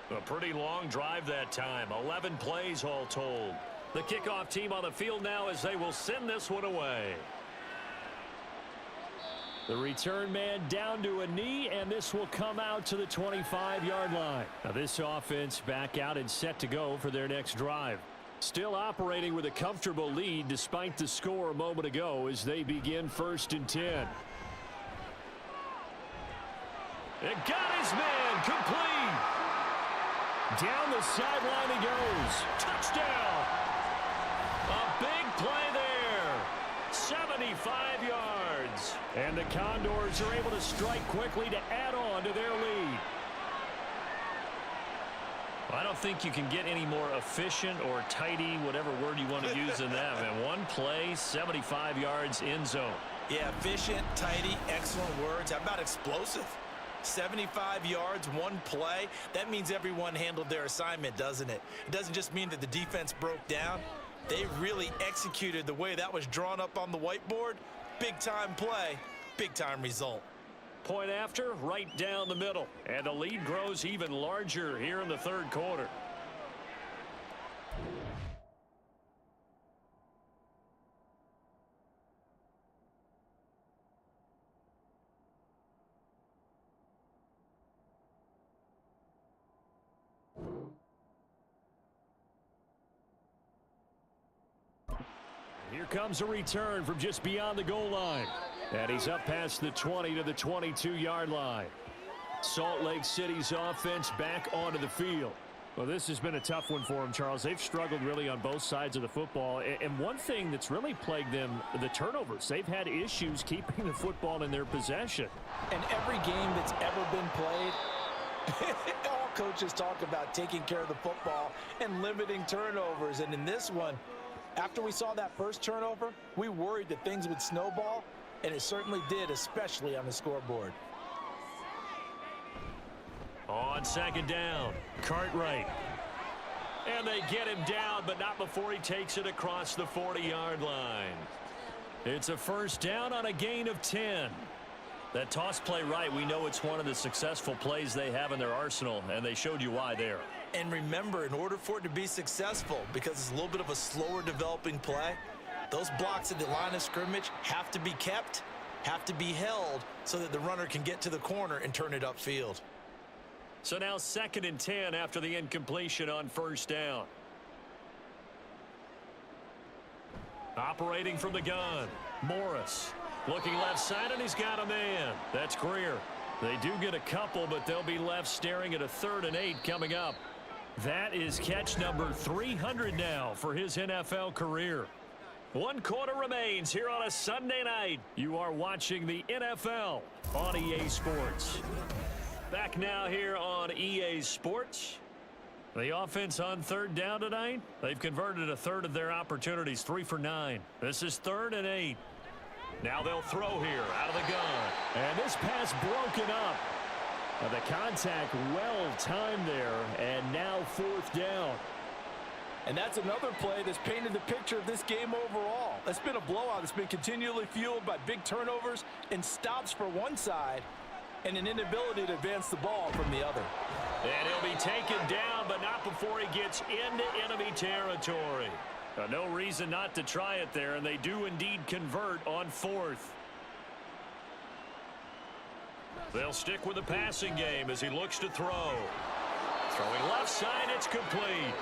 A pretty long drive that time. 11 plays all told. The kickoff team on the field now as they will send this one away. The return man down to a knee, and this will come out to the 25-yard line. Now this offense back out and set to go for their next drive. Still operating with a comfortable lead despite the score a moment ago as they begin 1st and 10. It got his man complete. Down the sideline he goes. Touchdown. A big play there. 75 yards. And the Condors are able to strike quickly to add on to their lead. I don't think you can get any more efficient or tidy, whatever word you want to use in that. Man, one play, 75 yards in zone. Yeah, efficient, tidy, excellent words. How about explosive? 75 yards, one play. That means everyone handled their assignment, doesn't it? It doesn't just mean that the defense broke down. They really executed the way that was drawn up on the whiteboard. Big-time play, big-time result. Point after, right down the middle. And the lead grows even larger here in the third quarter. Here comes a return from just beyond the goal line. And he's up past the 20 to the 22-yard line. Salt Lake City's offense back onto the field. Well, this has been a tough one for them, Charles. They've struggled really on both sides of the football. And one thing that's really plagued them, the turnovers. They've had issues keeping the football in their possession. And every game that's ever been played, all coaches talk about taking care of the football and limiting turnovers. And in this one, after we saw that first turnover, we worried that things would snowball. And it certainly did, especially on the scoreboard. On second down, Cartwright. And they get him down, but not before he takes it across the 40-yard line. It's a first down on a gain of 10. That toss play right, we know it's one of the successful plays they have in their arsenal, and they showed you why there. And remember, in order for it to be successful, because it's a little bit of a slower developing play, those blocks at the line of scrimmage have to be kept, have to be held, so that the runner can get to the corner and turn it upfield. So now 2nd and 10 after the incompletion on first down. Operating from the gun, Morris. Looking left side, and he's got a man. That's Greer. They do get a couple, but they'll be left staring at a 3rd and 8 coming up. That is catch number 300 now for his NFL career. 1 quarter remains here on a Sunday night. You are watching the NFL on EA Sports. Back now here on EA Sports. The offense on 3rd down tonight. They've converted a 1/3 of their opportunities, 3 for 9. This is 3rd and 8. Now they'll throw here out of the gun. And this pass broken up. The contact well timed there, and now 4th down. And that's another play that's painted the picture of this game overall. It's been a blowout. It's been continually fueled by big turnovers and stops for one side and an inability to advance the ball from the other. And he'll be taken down, but not before he gets into enemy territory. No reason not to try it there, and they do indeed convert on 4th. They'll stick with the passing game as he looks to throw. Throwing left side, it's complete.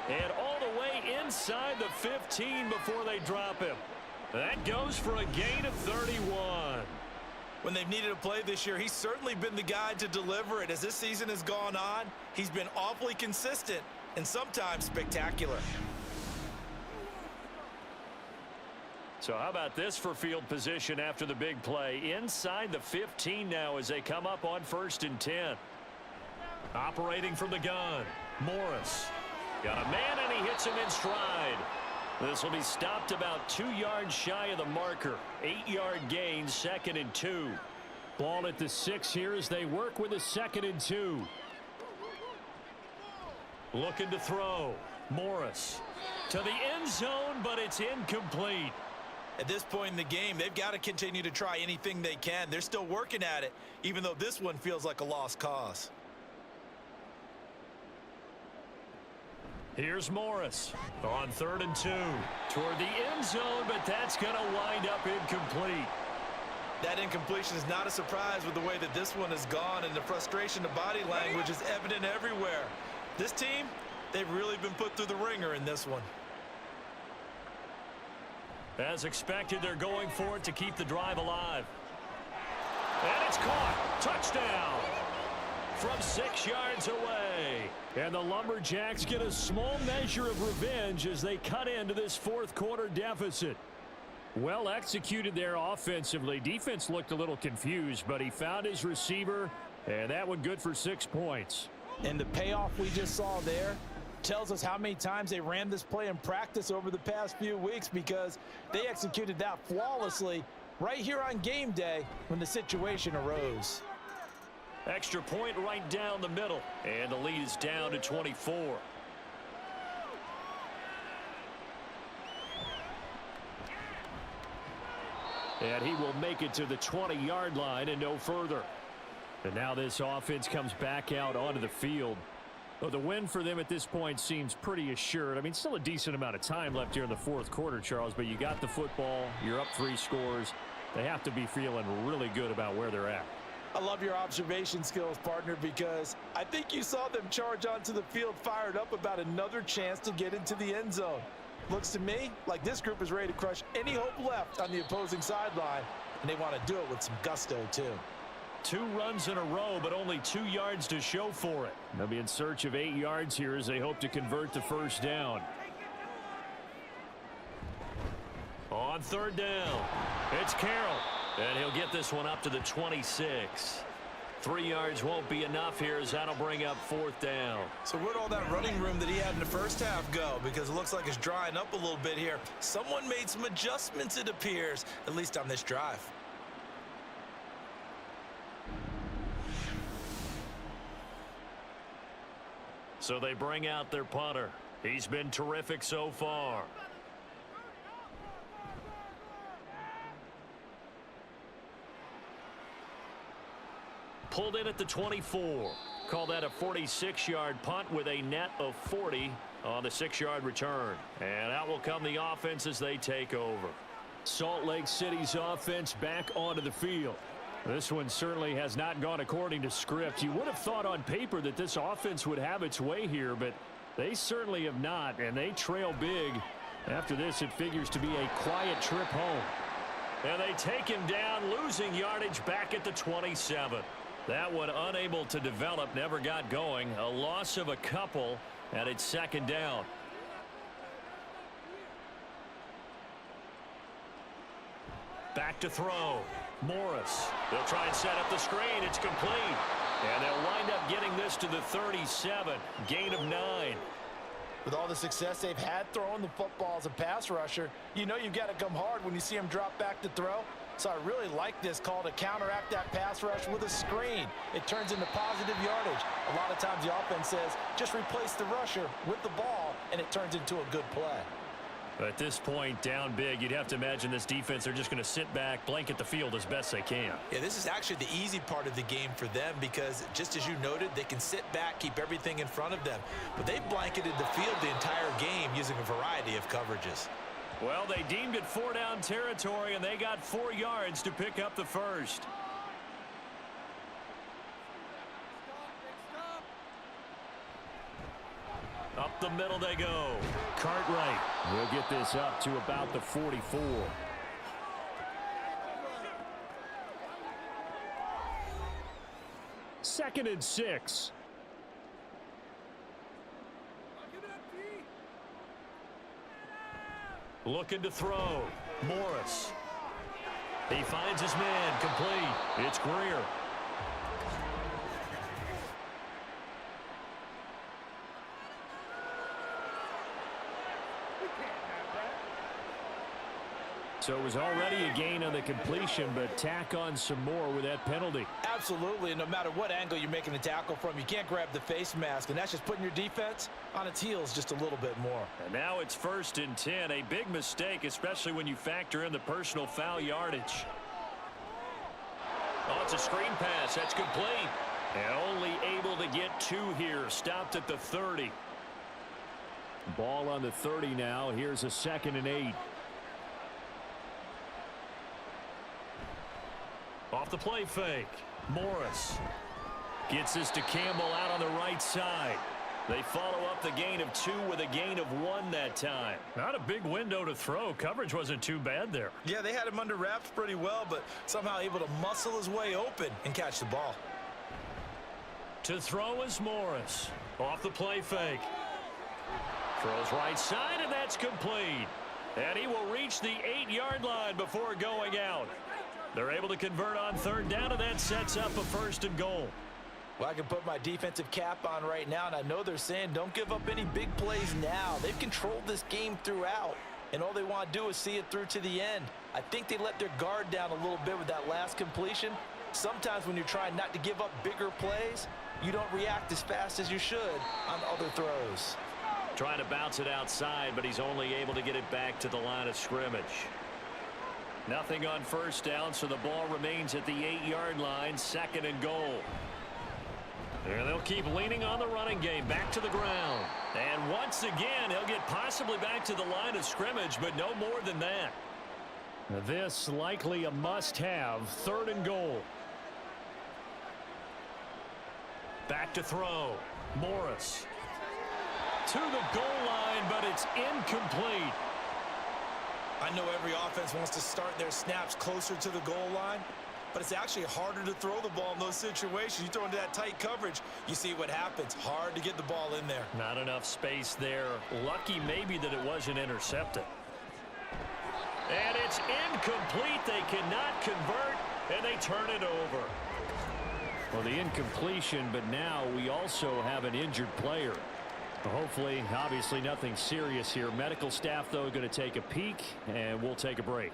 And all the way inside the 15 before they drop him. That goes for a gain of 31. When they've needed a play this year, he's certainly been the guy to deliver it. As this season has gone on, he's been awfully consistent and sometimes spectacular. So how about this for field position after the big play? Inside the 15 now as they come up on 1st and 10. Operating from the gun, Morris. Got a man, and he hits him in stride. This will be stopped about 2 yards shy of the marker. 8-yard gain, 2nd and 2. Ball at the 6 here as they work with a 2nd and 2. Looking to throw. Morris to the end zone, but it's incomplete. At this point in the game, they've got to continue to try anything they can. They're still working at it, even though this one feels like a lost cause. Here's Morris on 3rd and 2 toward the end zone, but that's going to wind up incomplete. That incompletion is not a surprise with the way that this one has gone, and the frustration of body language is evident everywhere. This team, they've really been put through the ringer in this one. As expected, they're going for it to keep the drive alive. And it's caught. Touchdown from 6 yards away. And the Lumberjacks get a small measure of revenge as they cut into this 4th quarter deficit. Well executed there offensively. Defense looked a little confused, but he found his receiver, and that one good for 6 points. And the payoff we just saw there tells us how many times they ran this play in practice over the past few weeks, because they executed that flawlessly right here on game day when the situation arose. Extra point right down the middle, and the lead is down to 24. And he will make it to the 20-yard line and no further. And now this offense comes back out onto the field. Well, the win for them at this point seems pretty assured. I mean, still a decent amount of time left here in the fourth quarter, Charles, but you got the football. You're up 3 scores. They have to be feeling really good about where they're at. I love your observation skills, partner, because I think you saw them charge onto the field fired up about another chance to get into the end zone. Looks to me like this group is ready to crush any hope left on the opposing sideline, and they want to do it with some gusto, too. 2 runs in a row, but only 2 yards to show for it. They'll be in search of 8 yards here as they hope to convert the first down. On third down, it's Carroll, and he'll get this one up to the 26. 3 yards won't be enough here as that'll bring up fourth down. So where'd all that running room that he had in the first half go? Because it looks like it's drying up a little bit here. Someone made some adjustments, it appears, at least on this drive. So they bring out their punter. He's been terrific so far. Pulled in at the 24. Call that a 46-yard punt with a net of 40 on the 6-yard return. And out will come the offense as they take over. Salt Lake City's offense back onto the field. This one certainly has not gone according to script. You would have thought on paper that this offense would have its way here, but they certainly have not, and they trail big. After this, it figures to be a quiet trip home. And they take him down, losing yardage back at the 27. That one unable to develop, never got going. A loss of a couple, and it's second down. Back to throw. Morris. They'll try and set up the screen. It's complete. And they'll wind up getting this to the 37. Gain of 9. With all the success they've had throwing the football as a pass rusher, you know you've got to come hard when you see them drop back to throw. So I really like this call to counteract that pass rush with a screen. It turns into positive yardage. A lot of times the offense says, just replace the rusher with the ball, and it turns into a good play. At this point, down big, you'd have to imagine this defense are just going to sit back, blanket the field as best they can. Yeah, this is actually the easy part of the game for them because, just as you noted, they can sit back, keep everything in front of them. But they've blanketed the field the entire game using a variety of coverages. Well, they deemed it 4-down territory, and they got 4 yards to pick up the first. Up the middle they go. Cartwright will get this up to about the 44. Second and 6. Looking to throw. Morris. He finds his man. Complete. It's Greer. So it was already a gain on the completion, but tack on some more with that penalty. Absolutely, and no matter what angle you're making the tackle from, you can't grab the face mask, and that's just putting your defense on its heels just a little bit more. And now it's 1st and 10, a big mistake, especially when you factor in the personal foul yardage. Oh, it's a screen pass. That's complete. And only able to get 2 here. Stopped at the 30. Ball on the 30 now. Here's a 2nd and 8. Off the play fake. Morris gets this to Campbell out on the right side. They follow up the gain of 2 with a gain of 1 that time. Not a big window to throw. Coverage wasn't too bad there. Yeah, they had him under wraps pretty well, but somehow able to muscle his way open and catch the ball. To throw is Morris. Off the play fake. Throws right side, and that's complete. And he will reach the 8-yard line before going out. They're able to convert on 3rd down, and that sets up a 1st and goal. Well, I can put my defensive cap on right now, and I know they're saying don't give up any big plays now. They've controlled this game throughout, and all they want to do is see it through to the end. I think they let their guard down a little bit with that last completion. Sometimes when you're trying not to give up bigger plays, you don't react as fast as you should on other throws. Trying to bounce it outside, but he's only able to get it back to the line of scrimmage. Nothing on first down, so the ball remains at the 8-yard line, 2nd and goal. And they'll keep leaning on the running game, back to the ground. And once again, he'll get possibly back to the line of scrimmage, but no more than that. This likely a must-have, 3rd and goal. Back to throw. Morris. To the goal line, but it's incomplete. I know every offense wants to start their snaps closer to the goal line, but it's actually harder to throw the ball in those situations. You throw into that tight coverage, you see what happens. Hard to get the ball in there. Not enough space there. Lucky maybe that it wasn't intercepted. And it's incomplete. They cannot convert, and they turn it over. Well, the incompletion, but now we also have an injured player. Hopefully, obviously nothing serious here. Medical staff, though, going to take a peek, and we'll take a break.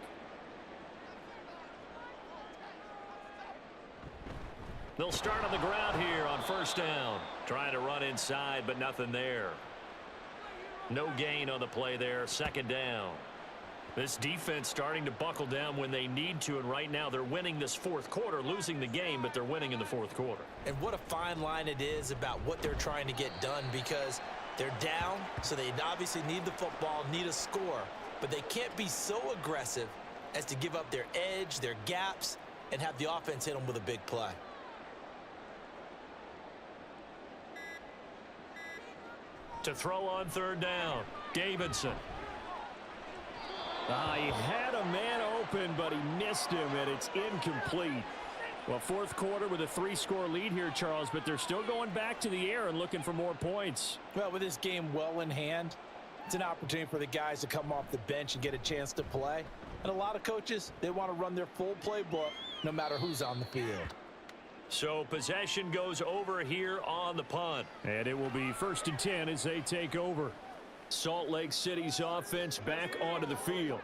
They'll start on the ground here on first down. Trying to run inside, but nothing there. No gain on the play there. 2nd down. This defense starting to buckle down when they need to, and right now they're winning this 4th quarter, losing the game, but they're winning in the 4th quarter. And what a fine line it is about what they're trying to get done, because they're down, so they obviously need the football, need a score, but they can't be so aggressive as to give up their edge, their gaps, and have the offense hit them with a big play. To throw on 3rd down, Davidson. He had a man open, but he missed him, and it's incomplete. Well, 4th quarter with a 3-score lead here, Charles, but they're still going back to the air and looking for more points. Well, with this game well in hand, it's an opportunity for the guys to come off the bench and get a chance to play. And a lot of coaches, they want to run their full playbook no matter who's on the field. So possession goes over here on the punt. And it will be 1st and 10 as they take over. Salt Lake City's offense back onto the field.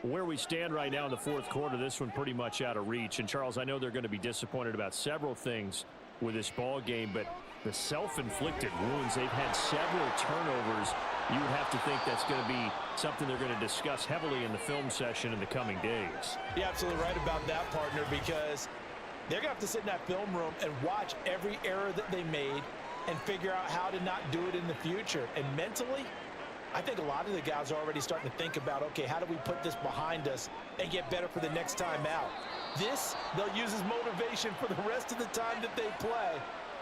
Where we stand right now in the 4th quarter, this one pretty much out of reach. And, Charles, I know they're going to be disappointed about several things with this ball game, but the self-inflicted wounds, they've had several turnovers. You would have to think that's going to be something they're going to discuss heavily in the film session in the coming days. You're absolutely right about that, partner, because they're going to have to sit in that film room and watch every error that they made and figure out how to not do it in the future. And mentally, I think a lot of the guys are already starting to think about, okay, how do we put this behind us and get better for the next time out? This, they'll use as motivation for the rest of the time that they play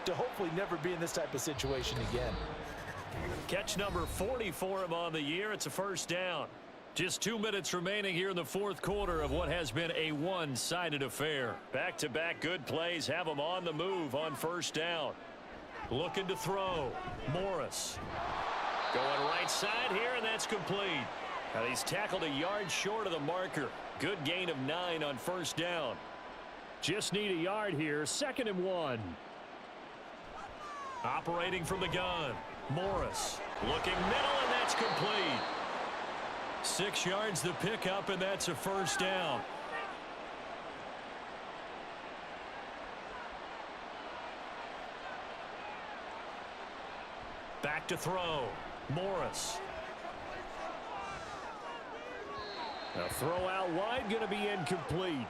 to hopefully never be in this type of situation again. Catch number 40 for him on the year. It's a 1st down. Just 2 minutes remaining here in the 4th quarter of what has been a one-sided affair. Back-to-back good plays have them on the move on 1st down. Looking to throw. Morris. Going right side here, and that's complete. Now he's tackled a yard short of the marker. Good gain of 9 on 1st down. Just need a yard here. 2nd and 1. Operating from the gun. Morris. Looking middle, and that's complete. 6 yards the pickup, and that's a 1st down. Back to throw. Morris. A throw out wide, going to be incomplete.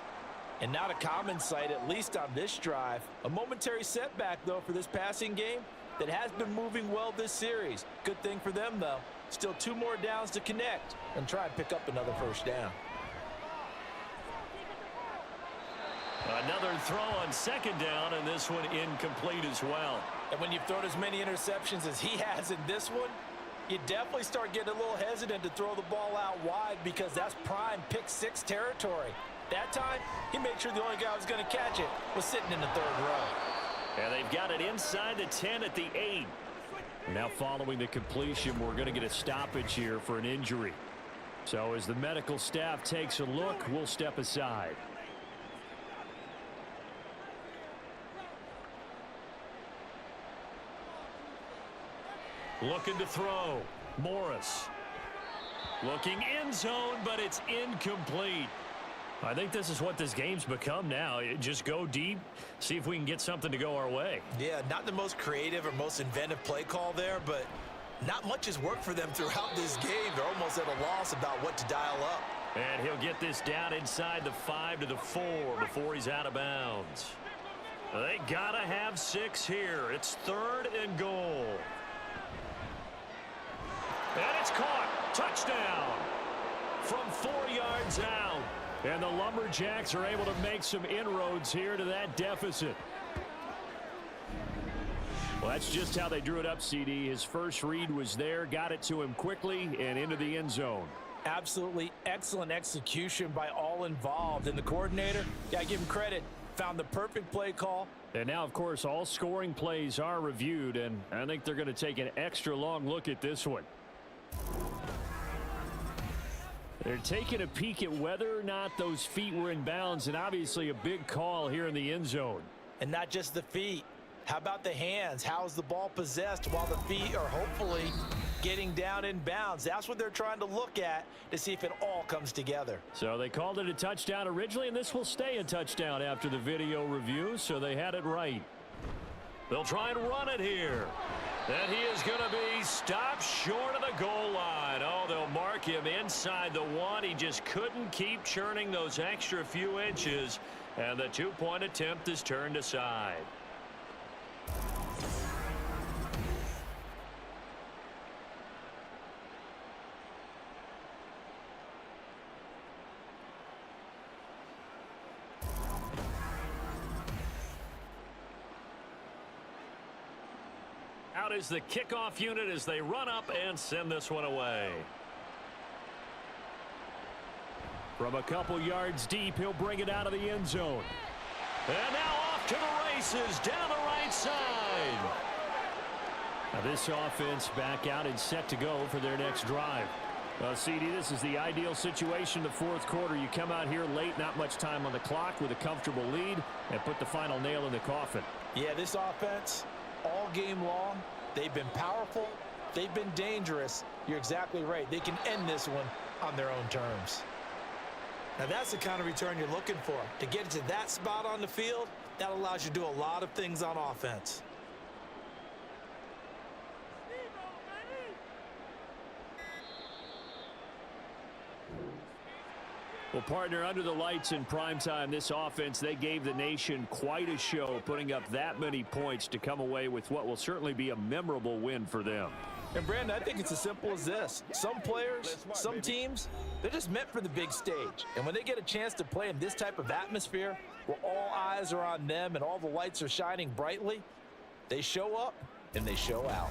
And not a common sight, at least on this drive. A momentary setback, though, for this passing game that has been moving well this series. Good thing for them, though. Still 2 more downs to connect and try and pick up another 1st down. Another throw on 2nd down, and this one incomplete as well. And when you've thrown as many interceptions as he has in this one, you definitely start getting a little hesitant to throw the ball out wide, because that's prime pick-6 territory. That time, he made sure the only guy who was going to catch it was sitting in the 3rd row. And they've got it inside the 10 at the 8. Now following the completion, we're going to get a stoppage here for an injury. So as the medical staff takes a look, we'll step aside. Looking to throw. Morris. Looking end zone, but it's incomplete. I think this is what this game's become now. Just go deep, see if we can get something to go our way. Yeah, not the most creative or most inventive play call there, but not much has worked for them throughout this game. They're almost at a loss about what to dial up. And he'll get this down inside the 5 to the 4 before he's out of bounds. They gotta have 6 here. It's 3rd and goal. And it's caught. Touchdown. From 4 yards out. And the Lumberjacks are able to make some inroads here to that deficit. Well, that's just how they drew it up, CD. His first read was there, got it to him quickly, and into the end zone. Absolutely excellent execution by all involved. And the coordinator, got to give him credit, found the perfect play call. And now, of course, all scoring plays are reviewed, and I think they're going to take an extra long look at this one. They're taking a peek at whether or not those feet were in bounds, and obviously a big call here in the end zone. And not just the feet. How about the hands? How's the ball possessed while the feet are hopefully getting down in bounds? That's what they're trying to look at to see if it all comes together. So they called it a touchdown originally, and this will stay a touchdown after the video review, so they had it right. They'll try and run it here. And he is going to be stopped short of the goal line. Oh, they'll mark him inside the 1. He just couldn't keep churning those extra few inches, and the 2-point attempt is turned aside. Out is the kickoff unit as they run up and send this one away. From a couple yards deep, he'll bring it out of the end zone. And now off to the races down the right side. Now this offense back out and set to go for their next drive. CD, this is the ideal situation, the 4th quarter. You come out here late, not much time on the clock with a comfortable lead, and put the final nail in the coffin. Yeah, this offense, all game long, they've been powerful, they've been dangerous. You're exactly right. They can end this one on their own terms. Now that's the kind of return you're looking for. To get to that spot on the field, that allows you to do a lot of things on offense. Well, partner, under the lights in primetime, this offense, they gave the nation quite a show, putting up that many points to come away with what will certainly be a memorable win for them. And, Brandon, I think it's as simple as this. Some players, some teams, they're just meant for the big stage. And when they get a chance to play in this type of atmosphere, where all eyes are on them and all the lights are shining brightly, they show up and they show out.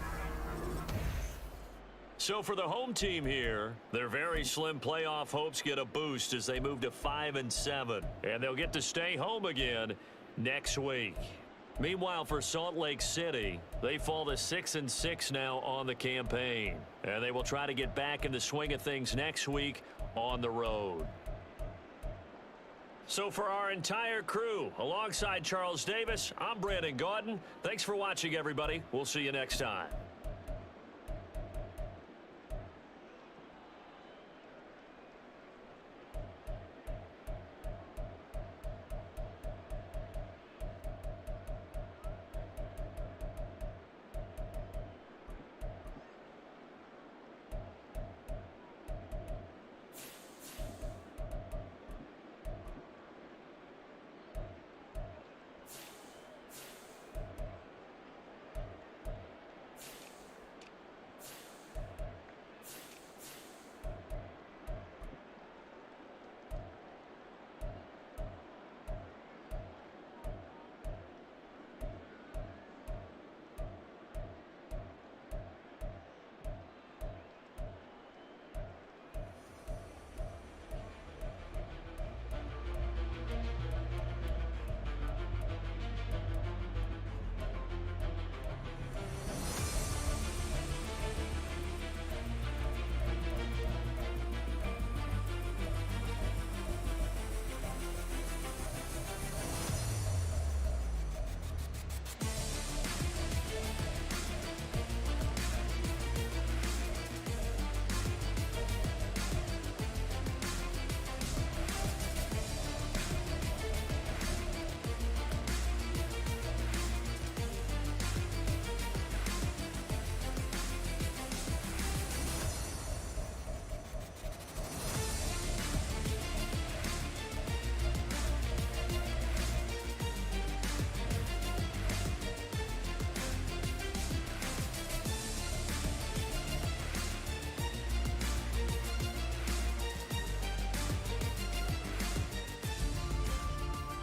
So for the home team here, their very slim playoff hopes get a boost as they move to 5-7. And they'll get to stay home again next week. Meanwhile, for Salt Lake City, they fall to 6-6 now on the campaign. And they will try to get back in the swing of things next week on the road. So for our entire crew, alongside Charles Davis, I'm Brandon Gaudin. Thanks for watching, everybody. We'll see you next time.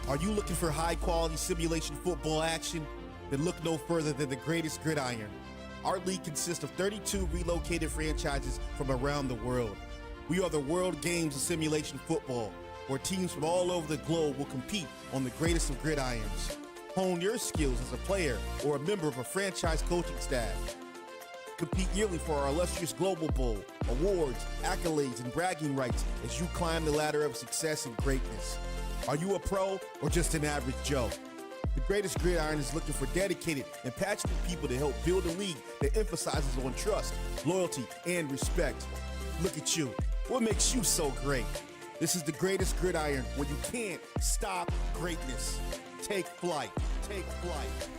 Are you looking for high-quality simulation football action? Then look no further than the greatest gridiron. Our league consists of 32 relocated franchises from around the world. We are the World Games of Simulation Football, where teams from all over the globe will compete on the greatest of gridirons. Hone your skills as a player or a member of a franchise coaching staff. Compete yearly for our illustrious Global Bowl, awards, accolades, and bragging rights as you climb the ladder of success and greatness. Are you a pro or just an average Joe? The Greatest Gridiron is looking for dedicated and passionate people to help build a league that emphasizes on trust, loyalty, and respect. Look at you. What makes you so great? This is the Greatest Gridiron, where you can't stop greatness. Take flight. Take flight.